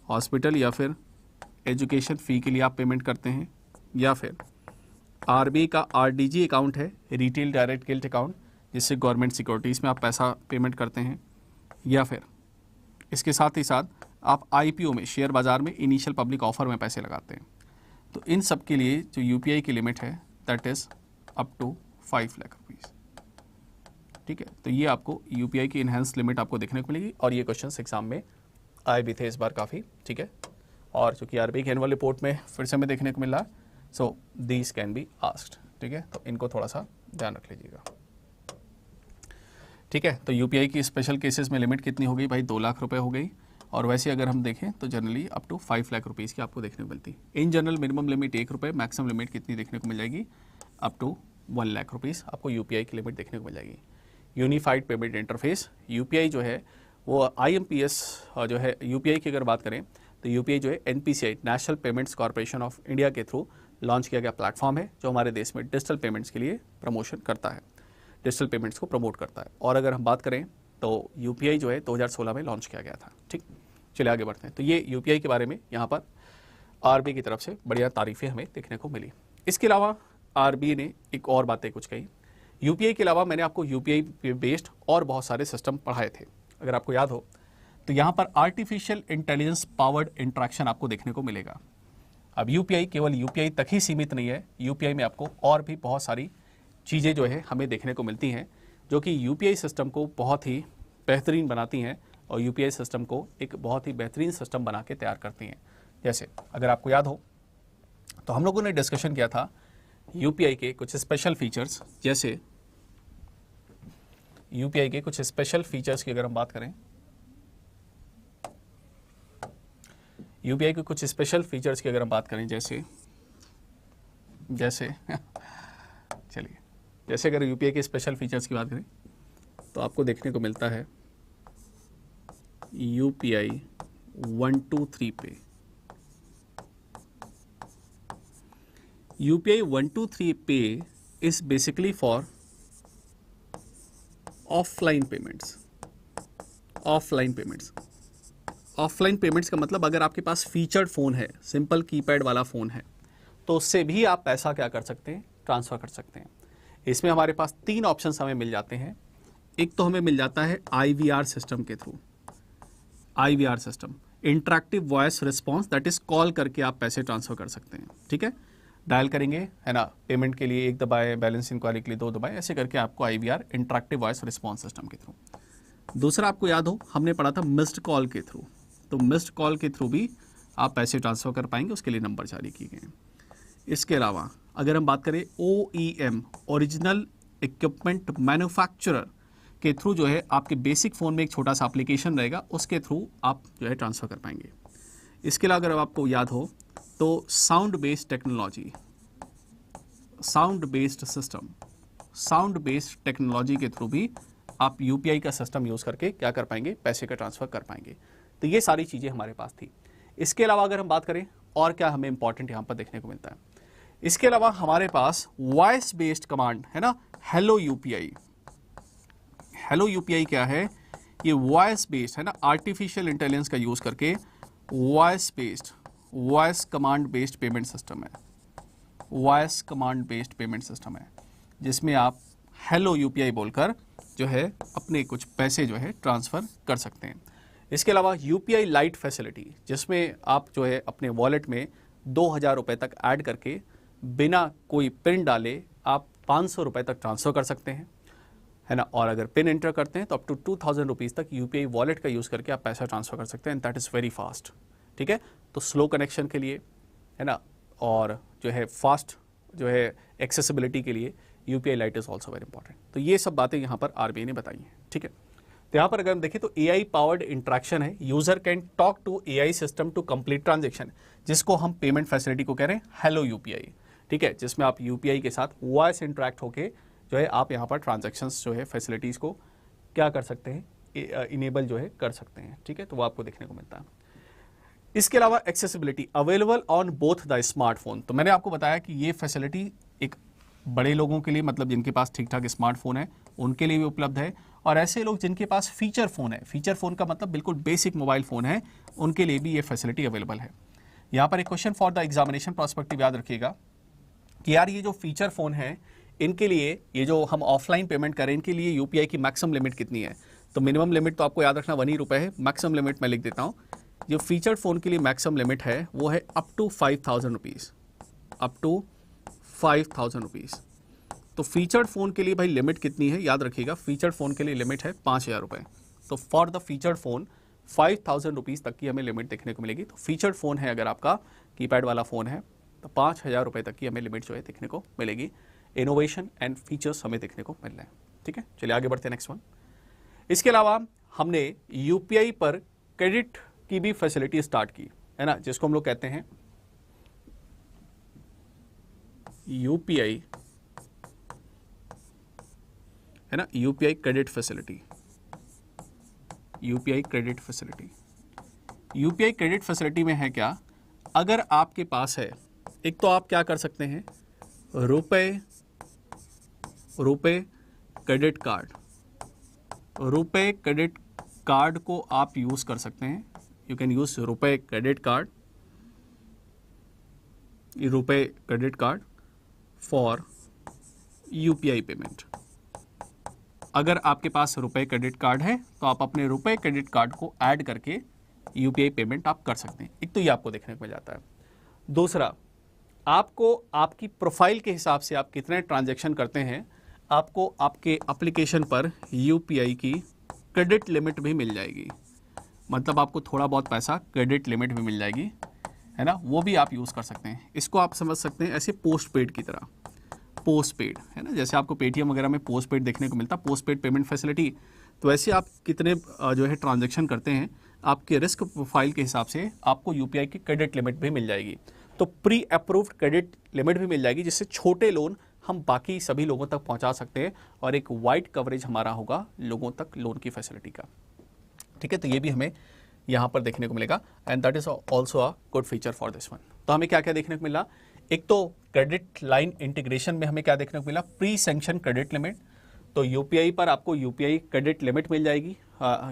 Speaker 1: हॉस्पिटल या फिर एजुकेशन फ़ी के लिए आप पेमेंट करते हैं, या फिर आरबीआई का आरडीजी अकाउंट है, रिटेल डायरेक्ट गिल्ट अकाउंट, जिससे गवर्नमेंट सिक्योरिटीज़ में आप पैसा पेमेंट करते हैं, या फिर इसके साथ ही साथ आप आईपीओ में, शेयर बाज़ार में इनिशियल पब्लिक ऑफर में पैसे लगाते हैं, तो इन सब के लिए जो यूपीआई की लिमिट है that is up to 5 lakh rupees. ठीक है, तो ये आपको यूपीआई की इनहेंस लिमिट आपको देखने को मिलेगी, और ये क्वेश्चन एग्जाम में आए भी थे इस बार काफ़ी। ठीक है, और चूँकि आरबीआई की एनुअल रिपोर्ट में फिर से हमें देखने को मिला, so these can be asked. ठीक है, तो इनको थोड़ा सा ध्यान रख लीजिएगा। ठीक है, तो यूपीआई की स्पेशल केसेस में लिमिट कितनी हो गई भाई, 2 लाख रुपए हो गई, और वैसे अगर हम देखें तो generally up to 5 lakh rupees की आपको देखने को मिलती है। इन जनरल मिनिमम लिमिट 1 रुपये, मैक्सिमम लिमिट कितनी देखने को मिल जाएगी, अप टू 1 लाख रुपीज़ आपको यूपीआई की लिमिट देखने को मिल जाएगी। यूनिफाइड पेमेंट इंटरफेस, यूपीआई जो है वो आईएमपीएस जो है, यूपीआई की अगर बात करें तो यूपीआई जो है NPCI, national payments corporation of India के थ्रू लॉन्च किया गया प्लेटफॉर्म है, जो हमारे देश में डिजिटल पेमेंट्स के लिए प्रमोशन करता है, डिजिटल पेमेंट्स को प्रमोट करता है। और अगर हम बात करें तो यूपीआई जो है 2016 में लॉन्च किया गया था। ठीक, चलिए आगे बढ़ते हैं। तो ये यूपीआई के बारे में यहाँ पर आरबीआई की तरफ से बढ़िया तारीफ़ें हमें देखने को मिली। इसके अलावा आरबीआई ने एक और बातें कुछ कही। यूपीआई के अलावा मैंने आपको यूपीआई बेस्ड और बहुत सारे सिस्टम पढ़ाए थे, अगर आपको याद हो तो यहाँ पर आर्टिफिशियल इंटेलिजेंस पावर्ड इंट्रैक्शन आपको देखने को मिलेगा। अब यूपीआई केवल यूपीआई तक ही सीमित नहीं है, यूपीआई में आपको और भी बहुत सारी चीज़ें जो है हमें देखने को मिलती हैं, जो कि यूपीआई सिस्टम को बहुत ही बेहतरीन बनाती हैं, और यूपीआई सिस्टम को एक बहुत ही बेहतरीन सिस्टम बना के तैयार करती हैं। जैसे अगर आपको याद हो तो हम लोगों ने डिस्कशन किया था यूपीआई के कुछ स्पेशल फीचर्स, जैसे यूपीआई के कुछ स्पेशल फीचर्स की अगर हम बात करें, यूपीआई के कुछ स्पेशल फीचर्स की अगर हम बात करें, जैसे चलिए, जैसे अगर यूपीआई के स्पेशल फीचर्स की बात करें तो आपको देखने को मिलता है यूपीआई 123 पे, यूपीआई 123 पे is basically for offline payments. Offline payments, offline payments का मतलब अगर आपके पास फीचर्ड फ़ोन है, सिंपल कीपैड वाला फ़ोन है, तो उससे भी आप पैसा क्या कर सकते हैं, ट्रांसफ़र कर सकते हैं। इसमें हमारे पास 3 ऑप्शंस हमें मिल जाते हैं। एक तो हमें मिल जाता है आईवीआर सिस्टम के through, IVR system, interactive voice response, that is call करके आप पैसे ट्रांसफ़र कर सकते हैं। ठीक है, डायल करेंगे है ना, पेमेंट के लिए 1 दबाए, बैलेंस इंक्वायरी के लिए 2 दबाए, ऐसे करके आपको IVR, interactive voice response system के थ्रू। दूसरा आपको याद हो हमने पढ़ा था मिस्ड कॉल के थ्रू, तो मिस्ड कॉल के थ्रू भी आप पैसे ट्रांसफ़र कर पाएंगे, उसके लिए नंबर जारी किए गए हैं। इसके अलावा अगर हम बात करें OEM, ओरिजिनल इक्विपमेंट मैन्युफैक्चरर के थ्रू जो है आपके बेसिक फ़ोन में एक छोटा सा एप्लीकेशन रहेगा, उसके थ्रू आप जो है ट्रांसफ़र कर पाएंगे। इसके अलावा अगर आपको याद हो तो sound based technology, sound based system, sound based technology के थ्रू भी आप यूपीआई का सिस्टम यूज करके क्या कर पाएंगे, पैसे का ट्रांसफर कर पाएंगे। तो ये सारी चीजें हमारे पास थी। इसके अलावा अगर हम बात करें और क्या हमें इंपॉर्टेंट यहां पर देखने को मिलता है, इसके अलावा हमारे पास वॉइस बेस्ड कमांड है ना, हेलो यूपीआई। हेलो यूपीआई क्या है, ये वॉइस बेस्ड है ना, आर्टिफिशियल इंटेलिजेंस का यूज करके voice based, voice command based payment system है, voice command based payment system है, जिसमें आप हेलो यूपीआई बोलकर जो है अपने कुछ पैसे जो है ट्रांसफर कर सकते हैं। इसके अलावा यूपीआई लाइट फैसिलिटी, जिसमें आप जो है अपने वॉलेट में 2000 रुपये तक ऐड करके बिना कोई पिन डाले आप 500 रुपये तक ट्रांसफर कर सकते हैं, है ना। और अगर पिन एंटर करते हैं तो अप टू 2000 रुपीज़ तक यूपीआई वॉलेट का यूज़ करके आप पैसा ट्रांसफर कर सकते हैं, and that is very fast. ठीक है, तो स्लो कनेक्शन के लिए है ना, और जो है फास्ट जो है एक्सेसिबिलिटी के लिए UPI light is also very important. तो ये सब बातें यहाँ पर आरबीआई ने बताई हैं। ठीक है, तो यहाँ पर अगर हम देखें तो एआई पावर्ड इंट्रैक्शन है, user can talk to AI system to complete transaction, जिसको हम पेमेंट फैसिलिटी को कह रहे हैं हेलो यूपीआई। ठीक है, जिसमें आप यूपीआई के साथ वॉइस इंटरेक्ट होके जो है आप यहाँ पर ट्रांजेक्शन्स जो है फैसिलिटीज़ को क्या कर सकते हैं, इनेबल जो है कर सकते हैं। ठीक है, तो वो आपको देखने को मिलता है। इसके अलावा accessibility available on both the smartphone, तो मैंने आपको बताया कि ये फैसिलिटी एक बड़े लोगों के लिए, मतलब जिनके पास ठीक ठाक स्मार्टफोन है उनके लिए भी उपलब्ध है, और ऐसे लोग जिनके पास फीचर फ़ोन है, फीचर फ़ोन का मतलब बिल्कुल बेसिक मोबाइल फ़ोन है, उनके लिए भी ये फैसिलिटी अवेलेबल है। यहाँ पर एक question for the examination perspective याद रखिएगा कि यार ये जो फीचर फ़ोन है इनके लिए, ये जो हम ऑफलाइन पेमेंट करें इनके लिए यूपीआई की मैक्सिमम लिमिट कितनी है, तो मिनिमम लिमिट तो आपको याद रखना 1 ही रुपये है, मैक्सिमम लिमिट मैं लिख देता हूँ। जो फीचर फ़ोन के लिए मैक्सिमम लिमिट है वो है up to 5000 rupees, up to 5000 rupees. तो फीचर्ड फ़ोन के लिए भाई लिमिट कितनी है, याद रखिएगा, फीचर्ड फ़ोन के लिए लिमिट है 5000 रुपये। तो for the featured phone 5000 rupees तक की हमें लिमिट देखने को मिलेगी। तो फीचर्ड फ़ोन है, अगर आपका कीपैड वाला फ़ोन है तो 5000 रुपये तक की हमें लिमिट जो है देखने को मिलेगी। इनोवेशन एंड फीचर्स हमें देखने को मिल रहे हैं। ठीक है, चलिए आगे बढ़ते हैं नेक्स्ट वन। इसके अलावा हमने यूपीआई पर क्रेडिट की भी फैसिलिटी स्टार्ट की है ना, जिसको हम लोग कहते हैं यूपीआई है ना, UPI credit facility, UPI credit facility. UPI credit facility में है क्या, अगर आपके पास है, एक तो आप क्या कर सकते हैं, रुपए क्रेडिट कार्ड, रुपए क्रेडिट कार्ड को आप यूज कर सकते हैं। यू कैन यूज रुपए क्रेडिट कार्ड, रुपए credit card for UPI payment. अगर आपके पास रुपए क्रेडिट कार्ड है तो आप अपने रुपए क्रेडिट कार्ड को ऐड करके यूपीआई पेमेंट आप कर सकते हैं। एक तो ये आपको देखने को मिल जाता है। दूसरा, आपको आपकी प्रोफाइल के हिसाब से आप कितने ट्रांजैक्शन करते हैं, आपको आपके एप्लीकेशन पर यूपीआई की क्रेडिट लिमिट भी मिल जाएगी। मतलब आपको थोड़ा बहुत पैसा क्रेडिट लिमिट भी मिल जाएगी, है ना, वो भी आप यूज़ कर सकते हैं। इसको आप समझ सकते हैं ऐसे पोस्ट पेड की तरह, पोस्ट पेड है ना, जैसे आपको पेटीएम वगैरह में पोस्ट पेड देखने को मिलता है, पोस्ट पेड पेमेंट फैसिलिटी। तो ऐसे आप कितने जो है ट्रांजैक्शन करते हैं, आपके रिस्क प्रोफाइल के हिसाब से आपको यूपीआई की क्रेडिट लिमिट भी मिल जाएगी। तो प्री अप्रूव्ड क्रेडिट लिमिट भी मिल जाएगी, जिससे छोटे लोन हम बाकी सभी लोगों तक पहुंचा सकते हैं, और एक वाइड कवरेज हमारा होगा लोगों तक लोन की फैसिलिटी का। ठीक है, तो ये भी हमें यहाँ पर देखने को मिलेगा, and that is also a good feature for this one. तो हमें क्या क्या देखने को मिला, एक तो क्रेडिट लाइन इंटीग्रेशन में हमें क्या देखने को मिला, प्री सैंक्शन क्रेडिट लिमिट। तो यूपीआई पर आपको यूपीआई क्रेडिट लिमिट मिल जाएगी,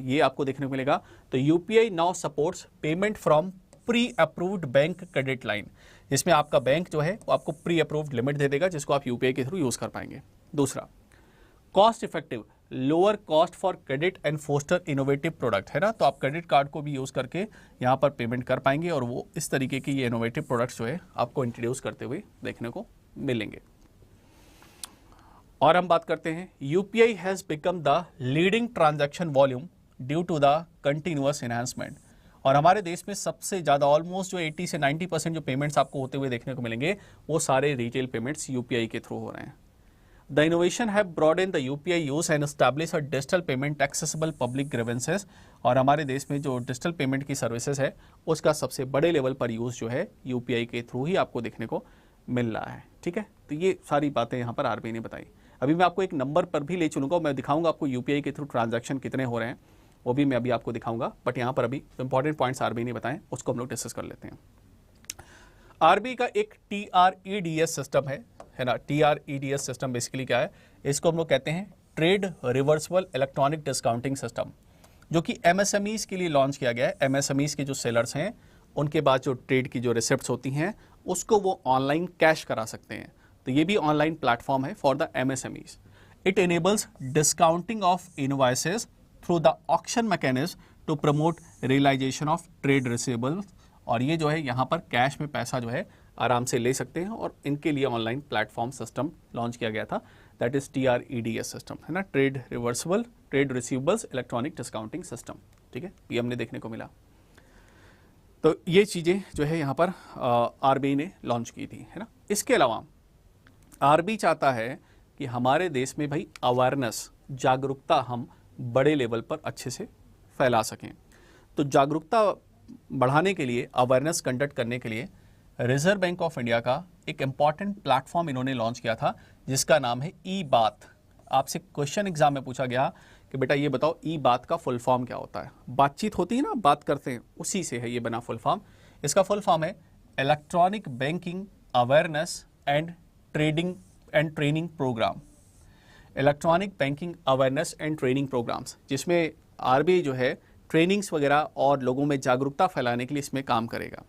Speaker 1: ये आपको देखने को मिलेगा। तो UPI now supports payment from pre approved bank credit line, जिसमें आपका बैंक जो है वो आपको प्री अप्रूव्ड लिमिट दे देगा, जिसको आप यूपीआई के थ्रू यूज़ कर पाएंगे। दूसरा, cost effective lower cost for credit and foster innovative product, है ना। तो आप क्रेडिट कार्ड को भी यूज़ करके यहाँ पर पेमेंट कर पाएंगे, और वो इस तरीके की ये इनोवेटिव प्रोडक्ट्स जो है आपको इंट्रोड्यूस करते हुए देखने को मिलेंगे। और हम बात करते हैं, UPI has become the leading transaction volume due to the continuous enhancement. और हमारे देश में सबसे ज़्यादा ऑलमोस्ट जो 80 से 90% जो पेमेंट्स आपको होते हुए देखने को मिलेंगे, वो सारे रिटेल पेमेंट्स यूपीआई के थ्रू हो रहे हैं। The innovation have broad in the UPI use and establish a digital payment accessible public grievances. और हमारे देश में जो डिजिटल पेमेंट की सर्विसेज है उसका सबसे बड़े लेवल पर यूज जो है यूपीआई के थ्रू ही आपको देखने को मिल रहा है। ठीक है, तो ये सारी बातें यहाँ पर आरबीआई ने बताई। अभी मैं आपको एक नंबर पर भी ले चलूंगा, मैं दिखाऊंगा आपको यूपीआई के थ्रू ट्रांजैक्शन कितने हो रहे हैं, वो भी मैं अभी आपको दिखाऊंगा। बट यहाँ पर अभी इंपॉर्टेंट पॉइंट्स आरबीआई ने बताएं, उसको हम लोग डिस्कस कर लेते हैं। आरबीआई का एक TREDS सिस्टम है ना। TREDS सिस्टम बेसिकली क्या है, इसको हम लोग कहते हैं trade reversible electronic discounting system, जो कि MSMEs के लिए लॉन्च किया गया है। MSMEs के जो सेलर्स हैं उनके बाद जो ट्रेड की जो रिसिप्ट्स होती हैं उसको वो ऑनलाइन कैश करा सकते हैं। तो ये भी ऑनलाइन प्लेटफॉर्म है for the MSMEs। It enables discounting of invoices through the auction mechanism to promote realisation of trade receivables. और ये जो है यहाँ पर कैश में पैसा जो है आराम से ले सकते हैं, और इनके लिए ऑनलाइन प्लेटफॉर्म सिस्टम लॉन्च किया गया था, दैट इज TREDS सिस्टम, है ना, trade reversible trade receivables electronic discounting system. ठीक है, ये हमने देखने को मिला। तो ये चीज़ें जो है यहाँ पर आरबीआई ने लॉन्च की थी, है ना। इसके अलावा आरबीआई चाहता है कि हमारे देश में भाई अवेयरनेस, जागरूकता हम बड़े लेवल पर अच्छे से फैला सकें। तो जागरूकता बढ़ाने के लिए, अवेयरनेस कंडक्ट करने के लिए रिजर्व बैंक ऑफ इंडिया का एक इम्पॉर्टेंट प्लेटफॉर्म इन्होंने लॉन्च किया था, जिसका नाम है ई बात। आपसे क्वेश्चन एग्जाम में पूछा गया कि बेटा ये बताओ ई बात का फुल फॉर्म क्या होता है। बातचीत होती है ना, बात करते हैं, उसी से है ये बना फुल फॉर्म। इसका फुल फॉर्म है electronic banking awareness and training programme. Electronic banking awareness and training programmes, जिसमें आरबीआई जो है ट्रेनिंग्स वगैरह और लोगों में जागरूकता फैलाने के लिए इसमें काम करेगा।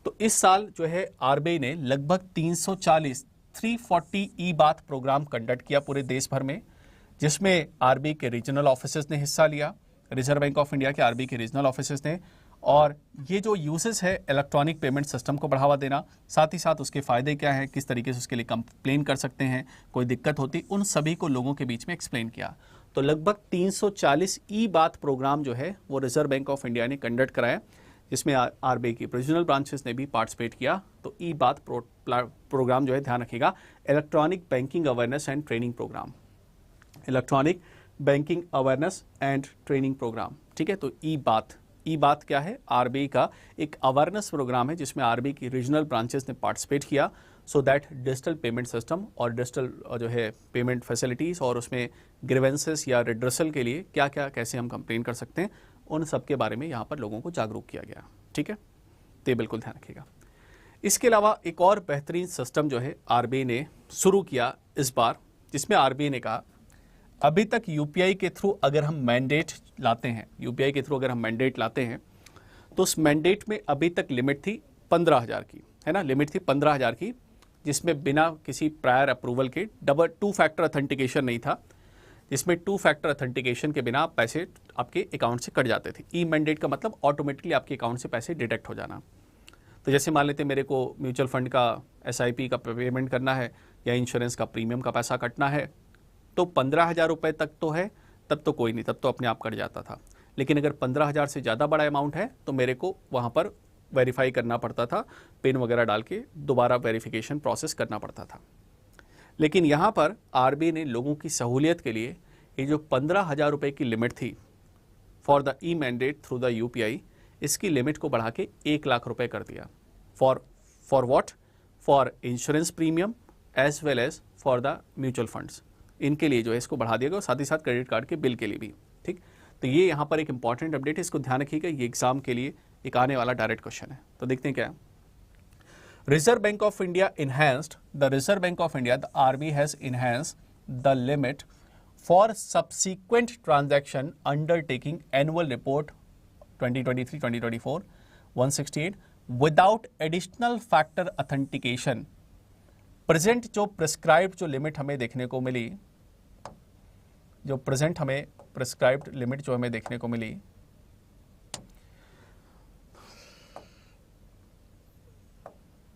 Speaker 1: तो इस साल जो है आरबीआई ने लगभग 340 ई बात प्रोग्राम कंडक्ट किया पूरे देश भर में, जिसमें आरबीआई के रीजनल ऑफिसर्स ने हिस्सा लिया, रिजर्व बैंक ऑफ इंडिया के आरबीआई के रीजनल ऑफिसर्स ने। और ये जो यूसेस है इलेक्ट्रॉनिक पेमेंट सिस्टम को बढ़ावा देना, साथ ही साथ उसके फ़ायदे क्या हैं, किस तरीके से उसके लिए कंप्लेन कर सकते हैं, कोई दिक्कत होती, उन सभी को लोगों के बीच में एक्सप्लेन किया। तो लगभग 340 ई बात प्रोग्राम जो है वो रिजर्व बैंक ऑफ इंडिया ने कंडक्ट कराया, जिसमें आरबीआई की रीजनल ब्रांचेस ने भी पार्टिसिपेट किया। तो ई बात प्रोग्राम जो है, ध्यान रखिएगा, electronic banking awareness and training programme, electronic banking awareness and training programme. ठीक है, तो ई बात क्या है, आरबीआई का एक अवेयरनेस प्रोग्राम है, जिसमें आरबीआई की रीजनल ब्रांचेस ने पार्टिसिपेट किया, so that digital payment system और डिजिटल जो है पेमेंट फैसिलिटीज़ और उसमें ग्रीवेंसेस या रिड्रेसल के लिए क्या क्या कैसे हम कंप्लेन कर सकते हैं, उन सब के बारे में यहाँ पर लोगों को जागरूक किया गया। ठीक है, तो ये बिल्कुल ध्यान रखिएगा। इसके अलावा एक और बेहतरीन सिस्टम जो है आरबीआई ने शुरू किया इस बार, जिसमें आरबीआई ने कहा अभी तक यूपीआई के थ्रू अगर हम मैंडेट लाते हैं, यूपीआई के थ्रू अगर हम मैंडेट लाते हैं, तो उस मैंडेट में अभी तक लिमिट थी 15,000 की, है ना, लिमिट थी 15,000 की, जिसमें बिना किसी प्रायर अप्रूवल के टू फैक्टर अथेंटिकेशन नहीं था, जिसमें 2 फैक्टर अथेंटिकेशन के बिना पैसे आपके अकाउंट से कट जाते थे। ई मैंडेट का मतलब ऑटोमेटिकली आपके अकाउंट से पैसे डिडक्ट हो जाना। तो जैसे मान लेते मेरे को म्यूचुअल फंड का SIP का पेमेंट करना है या इंश्योरेंस का प्रीमियम का पैसा कटना है, तो 15,000 रुपये तक तो है, तब तो कोई नहीं, तब तो अपने आप कट जाता था। लेकिन अगर 15,000 से ज़्यादा बड़ा अमाउंट है तो मेरे को वहाँ पर वेरीफाई करना पड़ता था, पिन वगैरह डाल के दोबारा वेरिफिकेशन प्रोसेस करना पड़ता था। लेकिन यहाँ पर आरबीआई ने लोगों की सहूलियत के लिए ये जो 15,000 रुपये की लिमिट थी for the e mandate through the UPI, इसकी लिमिट को बढ़ा के 1 लाख रुपये कर दिया। For what? For insurance premium as well as for the mutual funds, इनके लिए जो है इसको बढ़ा दिया गया, साथ ही साथ क्रेडिट कार्ड के बिल के लिए भी। ठीक, तो ये यहाँ पर एक इंपॉर्टेंट अपडेट है, इसको ध्यान रखिएगा, ये एग्जाम के लिए एक आने वाला डायरेक्ट क्वेश्चन है। तो देखते हैं क्या है। Reserve Bank of India enhanced the reserve Bank of India, the RBI has enhanced the limit for subsequent transaction undertaking annual report 2023-2024 168 without additional factor authentication. Present जो प्रिस्क्राइब्ड जो लिमिट हमें देखने को मिली, जो प्रेजेंट हमें प्रिस्क्राइब्ड लिमिट जो हमें देखने को मिली,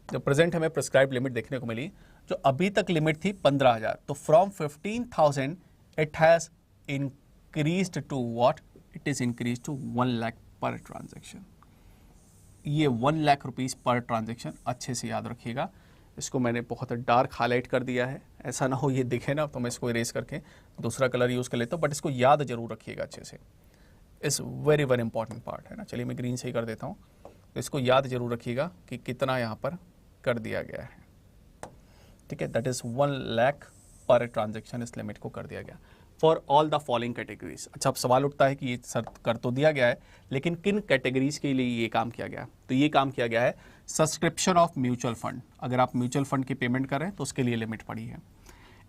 Speaker 1: जो प्रेजेंट हमें प्रिस्क्राइब्ड लिमिट देखने को मिली, जो अभी तक लिमिट थी 15,000, तो from 15,000 it has increased to what? It is increase to 1 lakh per transaction. ये 1 लाख रुपीस पर ट्रांजैक्शन, अच्छे से याद रखिएगा, इसको मैंने बहुत डार्क हाईलाइट कर दिया है, ऐसा ना हो ये दिखे ना तो मैं इसको इरेज करके दूसरा कलर यूज़ कर लेता हूँ, बट इसको याद जरूर रखिएगा अच्छे से, इस वेरी वेरी इंपॉर्टेंट पार्ट है ना। चलिए मैं ग्रीन से ही कर देता हूँ, तो इसको याद जरूर रखिएगा कि कितना यहाँ पर कर दिया गया है, ठीक है। That is 1 lakh per transaction इस लिमिट को कर दिया गया for all the following categories. अच्छा, अब सवाल उठता है कि ये सर कर तो दिया गया है, लेकिन किन कैटेगरीज के लिए ये काम किया गया? तो ये काम किया गया है सब्सक्रिप्शन ऑफ म्यूचुअल फंड, अगर आप म्यूचुअल फंड की पेमेंट कर रहे हैं तो उसके लिए लिमिट पड़ी है।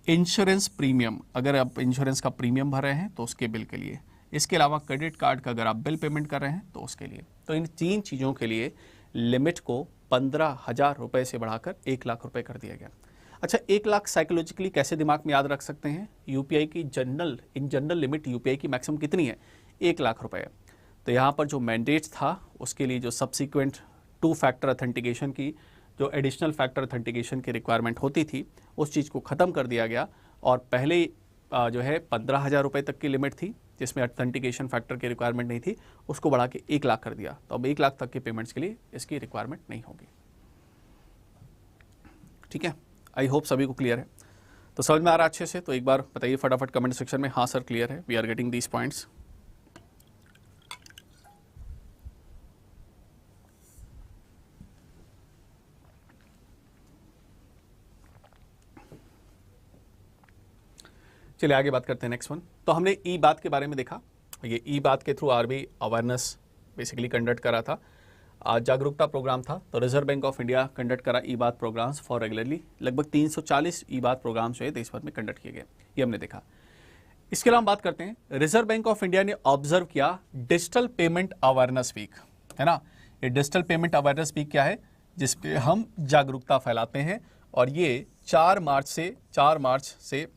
Speaker 1: इंश्योरेंस प्रीमियम, अगर आप इंश्योरेंस का प्रीमियम भर रहे हैं तो उसके बिल के लिए। इसके अलावा क्रेडिट कार्ड का अगर आप बिल पेमेंट कर रहे हैं तो उसके लिए। तो इन 3 चीज़ों के लिए लिमिट को 15,000 रुपये से बढ़ाकर 1 लाख रुपये कर दिया गया। अच्छा, 1 लाख साइकोलॉजिकली कैसे दिमाग में याद रख सकते हैं? यूपीआई की जनरल लिमिट यूपीआई की मैक्सिमम कितनी है? 1 लाख रुपये। तो यहाँ पर जो मैंडेट था उसके लिए जो सब्सिक्वेंट 2 फैक्टर ऑथेंटिकेशन की, जो एडिशनल फैक्टर ऑथेंटिकेशन की रिक्वायरमेंट होती थी, उस चीज़ को ख़त्म कर दिया गया और पहले जो है 15,000 रुपये तक की लिमिट थी जिसमें ऑथेंटिकेशन फैक्टर की रिक्वायरमेंट नहीं थी, उसको बढ़ा के 1 लाख कर दिया। तो अब 1 लाख तक के पेमेंट्स के लिए इसकी रिक्वायरमेंट नहीं होगी, ठीक है। आई होप सभी को क्लियर है। तो समझ में आ रहा है अच्छे से? तो एक बार बताइए फटाफट कमेंट सेक्शन में, हाँ सर क्लियर है, we are getting these points. चलिए आगे बात करते हैं नेक्स्ट वन। तो हमने ई बात के बारे में देखा, ये ई बात के through RBI awareness basically conduct करा था, जागरूकता प्रोग्राम था। तो reserve Bank of India conduct करा ई बात प्रोग्राम्स फॉर रेगुलरली, लगभग 340 ई बात प्रोग्राम्स जो है देश भर में कंडक्ट किए गए, ये हमने देखा। इसके अलावा हम बात करते हैं, रिजर्व बैंक ऑफ इंडिया ने ऑब्जर्व किया डिजिटल पेमेंट अवेयरनेस वीक, है ना। ये डिजिटल पेमेंट अवेयरनेस वीक क्या है? जिसपे हम जागरूकता फैलाते हैं, और ये 4 मार्च से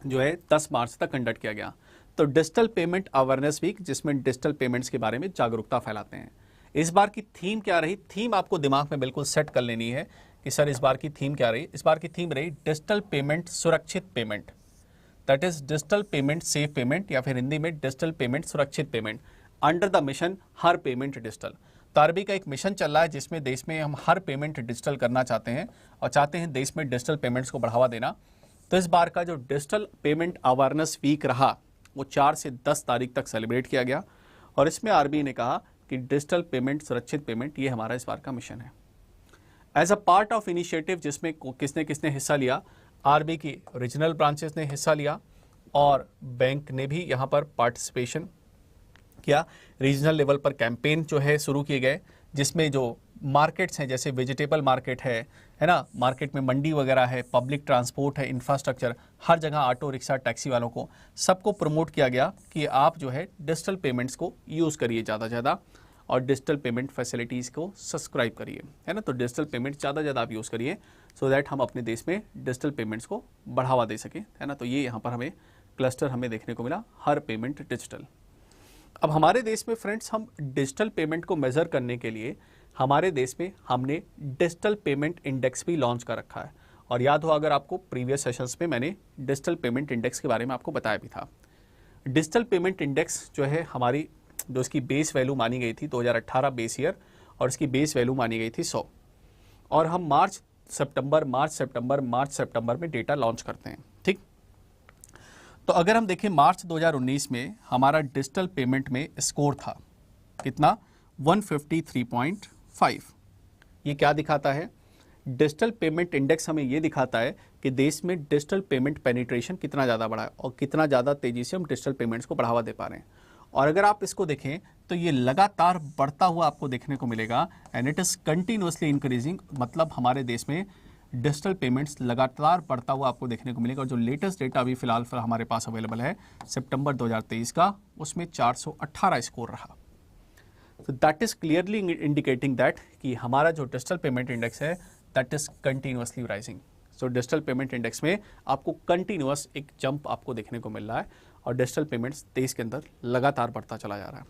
Speaker 1: जो है 10 मार्च तक कंडक्ट किया गया। तो डिजिटल पेमेंट अवेयरनेस वीक, जिसमें डिजिटल पेमेंट्स के बारे में जागरूकता फैलाते हैं। इस बार की थीम क्या रही? थीम आपको दिमाग में बिल्कुल सेट कर लेनी है कि सर इस बार की थीम क्या रही। इस बार की थीम रही डिजिटल पेमेंट सुरक्षित payment, that is digital payment safe payment, या फिर हिंदी में डिजिटल पेमेंट सुरक्षित payment, under the mission her payment digital. तो आरबीआई का एक मिशन चल रहा है जिसमें देश में हम हर पेमेंट डिजिटल करना चाहते हैं और चाहते हैं देश में डिजिटल पेमेंट्स को बढ़ावा देना। तो इस बार का जो डिजिटल पेमेंट अवेयरनेस वीक रहा वो 4 से 10 तारीख तक सेलिब्रेट किया गया, और इसमें आरबीआई ने कहा कि डिजिटल पेमेंट सुरक्षित पेमेंट, ये हमारा इस बार का मिशन है। As a part of initiative, जिसमें किसने किसने हिस्सा लिया? आरबीआई की रीजनल ब्रांचेस ने हिस्सा लिया और बैंक ने भी यहाँ पर पार्टिसिपेशन किया। रीजनल लेवल पर कैंपेन जो है शुरू किए गए, जिसमें जो मार्केट्स हैं, जैसे वेजिटेबल मार्केट है ना, मार्केट में मंडी वगैरह है, पब्लिक ट्रांसपोर्ट है, इंफ्रास्ट्रक्चर, हर जगह ऑटो रिक्शा टैक्सी वालों को सबको प्रमोट किया गया कि आप जो है डिजिटल पेमेंट्स को यूज़ करिए ज़्यादा से ज़्यादा, और डिजिटल पेमेंट फैसिलिटीज़ को सब्सक्राइब करिए, है ना। तो डिजिटल पेमेंट ज़्यादा से ज़्यादा आप यूज़ करिए, सो दैट हम अपने देश में डिजिटल पेमेंट्स को बढ़ावा दे सकें, है ना। तो ये यहाँ पर हमें क्लस्टर हमें देखने को मिला, हर पेमेंट डिजिटल। अब हमारे देश में फ्रेंड्स, हम डिजिटल पेमेंट को मेज़र करने के लिए हमारे देश में हमने डिजिटल पेमेंट इंडेक्स भी लॉन्च कर रखा है। और याद हो अगर आपको, प्रीवियस सेशंस में मैंने डिजिटल पेमेंट इंडेक्स के बारे में आपको बताया भी था। डिजिटल पेमेंट इंडेक्स जो है हमारी, जो इसकी बेस वैल्यू मानी गई थी 2018 बेस ईयर, और इसकी बेस वैल्यू मानी गई थी 100, और हम मार्च सितंबर में डेटा लॉन्च करते हैं, ठीक। तो अगर हम देखें मार्च 2019 में हमारा डिजिटल पेमेंट में स्कोर था कितना? 153.5। ये क्या दिखाता है? डिजिटल पेमेंट इंडेक्स हमें ये दिखाता है कि देश में डिजिटल पेमेंट पेनिट्रेशन कितना ज़्यादा बढ़ा है और कितना ज़्यादा तेज़ी से हम डिजिटल पेमेंट्स को बढ़ावा दे पा रहे हैं। और अगर आप इसको देखें तो ये लगातार बढ़ता हुआ आपको देखने को मिलेगा, and it is continuously increasing, मतलब हमारे देश में डिजिटल पेमेंट्स लगातार बढ़ता हुआ आपको देखने को मिलेगा। और जो लेटेस्ट डेटा अभी फिलहाल हमारे पास अवेलेबल है सितंबर 2023 का, उसमें 418 स्कोर रहा। तो that is clearly indicating that कि हमारा जो डिजिटल पेमेंट इंडेक्स है that is continuously rising. So digital payment index में आपको कंटिन्यूस एक जंप आपको देखने को मिल रहा है, और डिजिटल पेमेंट्स देश के अंदर लगातार बढ़ता चला जा रहा है।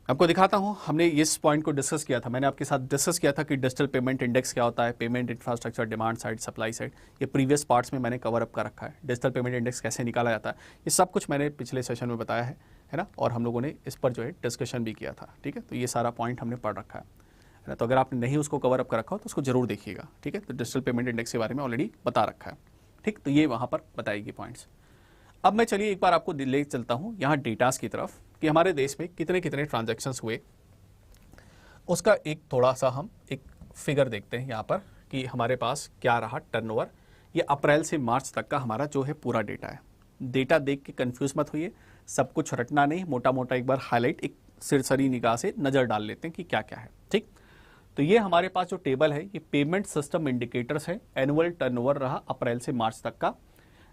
Speaker 1: आपको दिखाता हूँ, हमने इस पॉइंट को डिस्कस किया था, मैंने आपके साथ डिस्कस किया था कि डिजिटल पेमेंट इंडेक्स क्या होता है, payment infrastructure, demand side, supply side, ये प्रीवियस पार्ट्स में मैंने कवर अप कर रखा है। डिजिटल पेमेंट इंडेक्स कैसे निकाला जाता है, ये सब कुछ मैंने पिछले सेशन में बताया है ना, और हम लोगों ने इस पर जो है डिस्कशन भी किया था, ठीक है। तो ये सारा पॉइंट हमने पढ़ रखा है। है ना। तो अगर आपने नहीं उसको कवर अप कर रखा हो तो उसको जरूर देखिएगा, ठीक है। तो डिजिटल पेमेंट इंडेक्स के बारे में ऑलरेडी बता रखा है, ठीक। तो ये वहाँ पर बताएगी पॉइंट्स। अब मैं चलिए एक बार आपको ले चलता हूँ यहाँ डेटास की तरफ कि हमारे देश में कितने कितने ट्रांजेक्शन्स हुए, उसका एक थोड़ा सा हम एक फिगर देखते हैं यहाँ पर कि हमारे पास क्या रहा टर्नओवर। ये अप्रैल से मार्च तक का हमारा जो है पूरा डेटा है। डेटा देख के कंफ्यूज मत होइए, सब कुछ रटना नहीं, मोटा मोटा एक बार हाईलाइट एक सिरसरी निगाह से नज़र डाल लेते हैं कि क्या क्या है, ठीक। तो ये हमारे पास जो टेबल है ये पेमेंट सिस्टम इंडिकेटर्स है। एनुअल टर्नओवर रहा अप्रैल से मार्च तक का।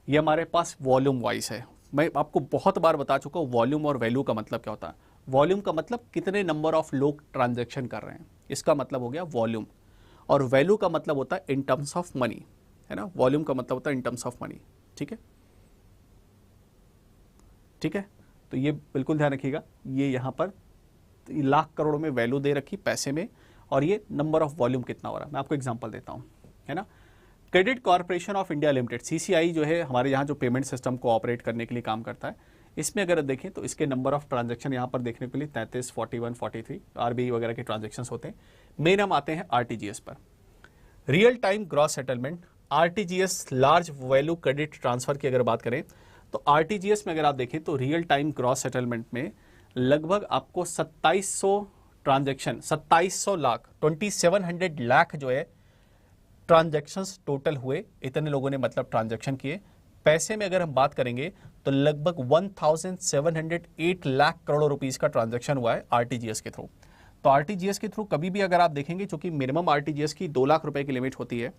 Speaker 1: ये हमारे पास वॉल्यूम वाइज है। मैं आपको बहुत बार बता चुका हूँ वॉल्यूम और वैल्यू का मतलब क्या होता है। वॉल्यूम का मतलब कितने नंबर ऑफ लोग ट्रांजैक्शन कर रहे हैं, इसका मतलब हो गया वॉल्यूम। और वैल्यू का मतलब होता है इन टर्म्स ऑफ मनी, है ना। वॉल्यूम का मतलब होता है इन टर्म्स ऑफ मनी, ठीक है, ठीक है। तो ये बिल्कुल ध्यान रखिएगा, ये यहाँ पर लाख करोड़ों में वैल्यू दे रखी पैसे में, और ये नंबर ऑफ वॉल्यूम कितना हो रहा है। मैं आपको एग्जांपल देता हूँ, है ना। Credit corporation of India limited CCI जो है हमारे यहाँ जो पेमेंट सिस्टम को ऑपरेट करने के लिए काम करता है, इसमें अगर देखें तो इसके नंबर ऑफ ट्रांजैक्शन यहाँ पर देखने के लिए 33, 41, 43 RBI वगैरह के ट्रांजैक्शन होते हैं। मेन हम आते हैं RTGS पर, real time gross settlement. RTGS large value credit transfer की अगर बात करें तो RTGS में अगर आप देखें तो रियल टाइम ग्रॉस सेटलमेंट में लगभग आपको 2700 ट्रांजैक्शन, 2700 लाख 2700 लाख जो है ट्रांजैक्शंस टोटल हुए। इतने लोगों ने मतलब ट्रांजैक्शन किए। पैसे में अगर हम बात करेंगे तो लगभग 1708 लाख करोड़ रुपीस का ट्रांजैक्शन हुआ है RTGS के थ्रू। तो RTGS के थ्रू कभी भी अगर आप देखेंगे, चूंकि मिनिमम RTGS की 2 लाख रुपए की लिमिट होती है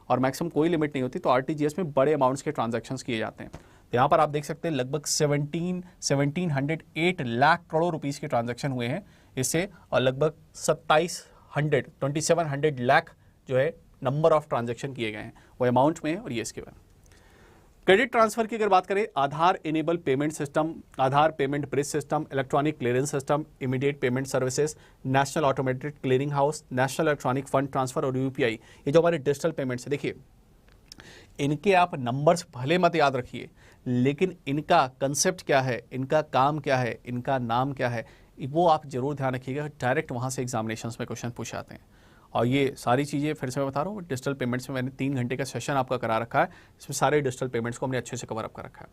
Speaker 1: और मैक्सिमम कोई लिमिट नहीं होती, तो RTGS में बड़े अमाउंट्स के ट्रांजैक्शंस किए जाते हैं। तो यहाँ पर आप देख सकते हैं लगभग 1708 लाख करोड़ रुपीस के ट्रांजैक्शन हुए हैं इससे, और लगभग 2700 लाख जो है नंबर ऑफ ट्रांजैक्शन किए गए हैं, वो अमाउंट में है। और ये इसके बाद क्रेडिट ट्रांसफर की अगर बात करें, Aadhaar enable payment system, Aadhaar payment bridge system, electronic clearance system, immediate payment services, national automated clearing house, national electronic fund transfer और UPI, ये जो हमारे डिजिटल पेमेंट्स है, देखिए इनके आप नंबर्स भले मत याद रखिए, लेकिन इनका कंसेप्ट क्या है, इनका काम क्या है, इनका नाम क्या है, वो आप जरूर ध्यान रखिएगा। डायरेक्ट वहाँ से एग्जामिनेशंस में क्वेश्चन पूछ आते हैं। और ये सारी चीज़ें फिर से मैं बता रहा हूँ, डिजिटल पेमेंट्स में मैंने 3 घंटे का सेशन आपका करा रखा है, इसमें सारे डिजिटल पेमेंट्स को हमने अच्छे से कवर अप कर रखा है।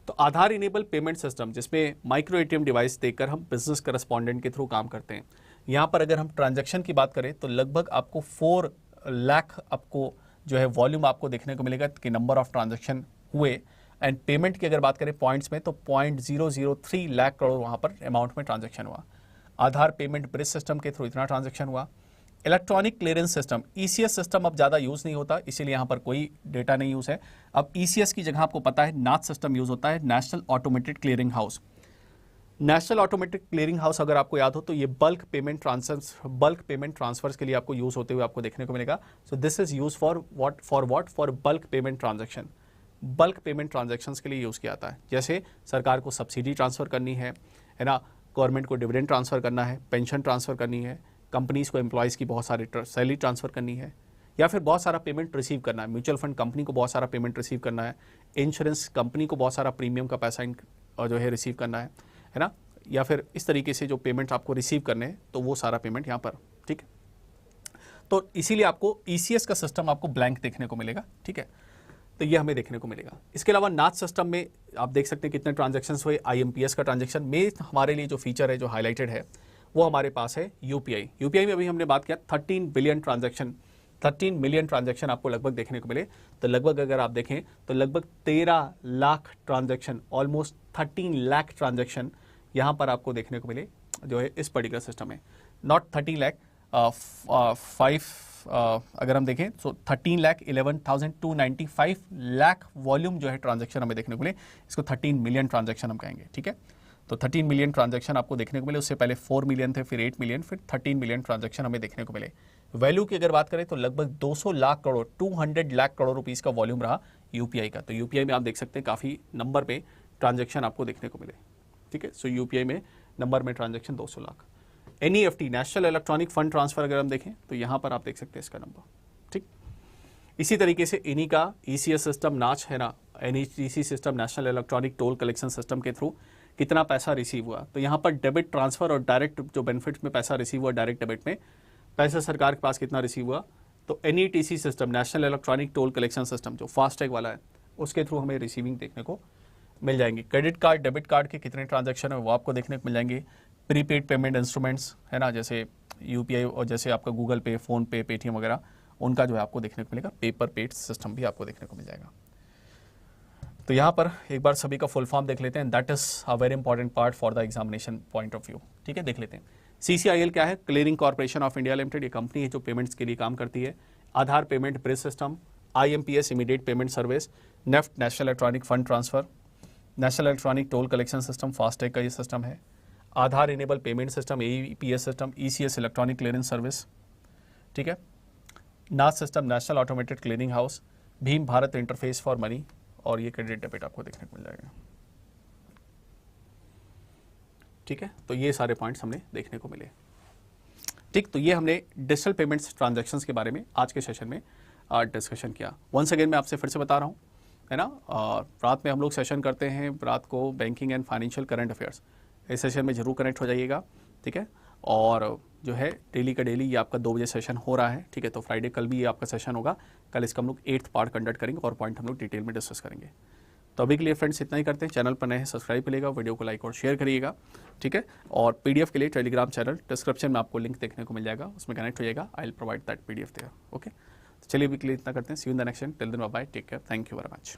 Speaker 1: तो आधार इनेबल पेमेंट सिस्टम, जिसमें माइक्रो ATM डिवाइस देकर हम बिजनेस करस्पॉन्डेंट के थ्रू काम करते हैं। यहाँ पर अगर हम ट्रांजैक्शन की बात करें तो लगभग आपको 4 लाख आपको जो है वॉल्यूम आपको देखने को मिलेगा कि नंबर ऑफ ट्रांजैक्शन हुए। एंड पेमेंट की अगर बात करें पॉइंट्स में तो 0.003 लाख करोड़ वहाँ पर अमाउंट में ट्रांजैक्शन हुआ। आधार पेमेंट ब्रिज सिस्टम के थ्रू इतना ट्रांजैक्शन हुआ। Electronic clearance system, ECS system अब ज़्यादा यूज़ नहीं होता, इसीलिए यहाँ पर कोई डेटा नहीं यूज़ है। अब ECS की जगह आपको पता है नाथ सिस्टम यूज़ होता है, national automated clearing house. National automated clearing house अगर आपको याद हो तो ये बल्क पेमेंट ट्रांसफर्स के लिए आपको यूज़ होते हुए आपको देखने को मिलेगा। So this is use for bulk payment transaction. Bulk payment transactions के लिए यूज़ किया जाता है। जैसे सरकार को सब्सिडी ट्रांसफ़र करनी है ना, गवर्नमेंट को डिविडेंड ट्रांसफ़र करना है, पेंशन ट्रांसफ़र करनी है, कंपनीज़ को एम्प्लॉयज़ की बहुत सारी सैलरी ट्रांसफ़र करनी है, या फिर बहुत सारा पेमेंट रिसीव करना है, म्यूचुअल फंड कंपनी को बहुत सारा पेमेंट रिसीव करना है, इंश्योरेंस कंपनी को बहुत सारा प्रीमियम का पैसा जो है रिसीव करना है ना, या फिर इस तरीके से जो पेमेंट आपको रिसीव करने हैं, तो वो सारा पेमेंट यहाँ पर, ठीक है। तो इसीलिए आपको ECS का सिस्टम आपको ब्लैंक देखने को मिलेगा, ठीक है। तो ये हमें देखने को मिलेगा। इसके अलावा नाथ सिस्टम में आप देख सकते हैं कितने ट्रांजैक्शंस हुए। IMPS का ट्रांजैक्शन में हमारे लिए जो फीचर है, जो हाईलाइटेड है, वो हमारे पास है UPI में अभी हमने बात किया 13 मिलियन ट्रांजैक्शन आपको लगभग देखने को मिले। तो लगभग अगर आप देखें तो लगभग 13 lakh transaction, almost 13 lakh transaction यहाँ पर आपको देखने को मिले जो है इस पर्टिकुलर सिस्टम में। नॉट 13 लाख, अगर हम देखें तो 13,11,295 लाख वॉल्यूम जो है ट्रांजैक्शन हमें देखने को मिले। इसको 13 मिलियन ट्रांजैक्शन हम कहेंगे, ठीक है। तो 13 मिलियन ट्रांजैक्शन आपको देखने को मिले। उससे पहले 4 मिलियन थे, फिर 8 मिलियन, फिर 13 मिलियन ट्रांजैक्शन हमें देखने को मिले। वैल्यू की अगर बात करें तो लगभग 200 लाख करोड़, 200 लाख करोड़ रुपीज़ का वॉल्यूम रहा UPI का। तो UPI में आप देख सकते हैं काफ़ी नंबर पे ट्रांजैक्शन आपको देखने को मिले, ठीक है। सो UPI में नंबर में transaction 200 lakh. NEFT, national electronic fund transfer अगर हम देखें तो यहाँ पर आप देख सकते हैं इसका नंबर, ठीक। इसी तरीके से इन्हीं का ECS सिस्टम नाच है ना, NETC system, national electronic toll collection system के थ्रू कितना पैसा रिसीव हुआ। तो यहाँ पर डेबिट ट्रांसफर और डायरेक्ट जो बेनिफिट में पैसा रिसीव हुआ डायरेक्ट डेबिट में, पैसा सरकार के पास कितना रिसीव हुआ, तो NETC system, national electronic toll collection system, जो फास्टैग वाला है, उसके थ्रू हमें रिसीविंग देखने को मिल जाएंगी। क्रेडिट कार्ड, डेबिट कार्ड के कितने ट्रांजैक्शन है वो आपको देखने को मिल जाएंगे। प्रीपेड पेमेंट इंस्ट्रूमेंट्स है ना, जैसे UPI और जैसे आपका गूगल पे, फ़ोन पे, पेटीएम वगैरह, उनका जो है आपको देखने को मिलेगा। पेपर पेड सिस्टम भी आपको देखने को मिल जाएगा। तो यहाँ पर एक बार सभी का फुल फॉर्म देख लेते हैं। That is a very important part for the examination point of view. ठीक है, देख लेते हैं। CCIL क्या है? Clearing corporation of India limited. ये कंपनी है जो पेमेंट्स के लिए काम करती है। Aadhaar payment bridge system, IMPS immediate payment service, NEFT national electronic fund transfer, national electronic toll collection system, FASTag का ये सिस्टम है। Aadhaar enable payment system, AEPS system, ECS electronic clearance service. ठीक है, NACH system, national automated clearing house, भीम Bharat interface for money, और ये credit debit आपको देखने को मिल जाएगा। ठीक है, तो ये सारे पॉइंट्स हमने देखने को मिले। ठीक, तो ये हमने डिजिटल पेमेंट्स ट्रांजैक्शंस के बारे में आज के सेशन में डिस्कशन किया। वंस अगेन मैं आपसे फिर से बता रहा हूँ, है ना, रात में हम लोग सेशन करते हैं रात को, banking and financial current affairs. इस सेशन में जरूर कनेक्ट हो जाइएगा। ठीक है, और जो है डेली का डेली ये आपका 2 बजे सेशन हो रहा है। ठीक है, तो फ्राइडे कल भी ये आपका सेशन होगा। कल इसका हम लोग 8th पार्ट कंडक्ट करेंगे और पॉइंट हम लोग डिटेल में डिस्कस करेंगे। तो अभी के लिए फ्रेंड्स इतना ही करते हैं। चैनल पर नए हैं, सब्सक्राइब करिएगा, वीडियो को लाइक और शेयर करिएगा। ठीक है, और PDF के लिए टेलीग्राम चैनल डिस्क्रिप्शन में आपको लिंक देखने को मिल जाएगा, उसमें कनेक्ट हो जाएगा। I will provide that PDF there. Okay, तो चलिए अभी के लिए इतना करते हैं। See you in the next, till then bye bye, take care, thank you very much.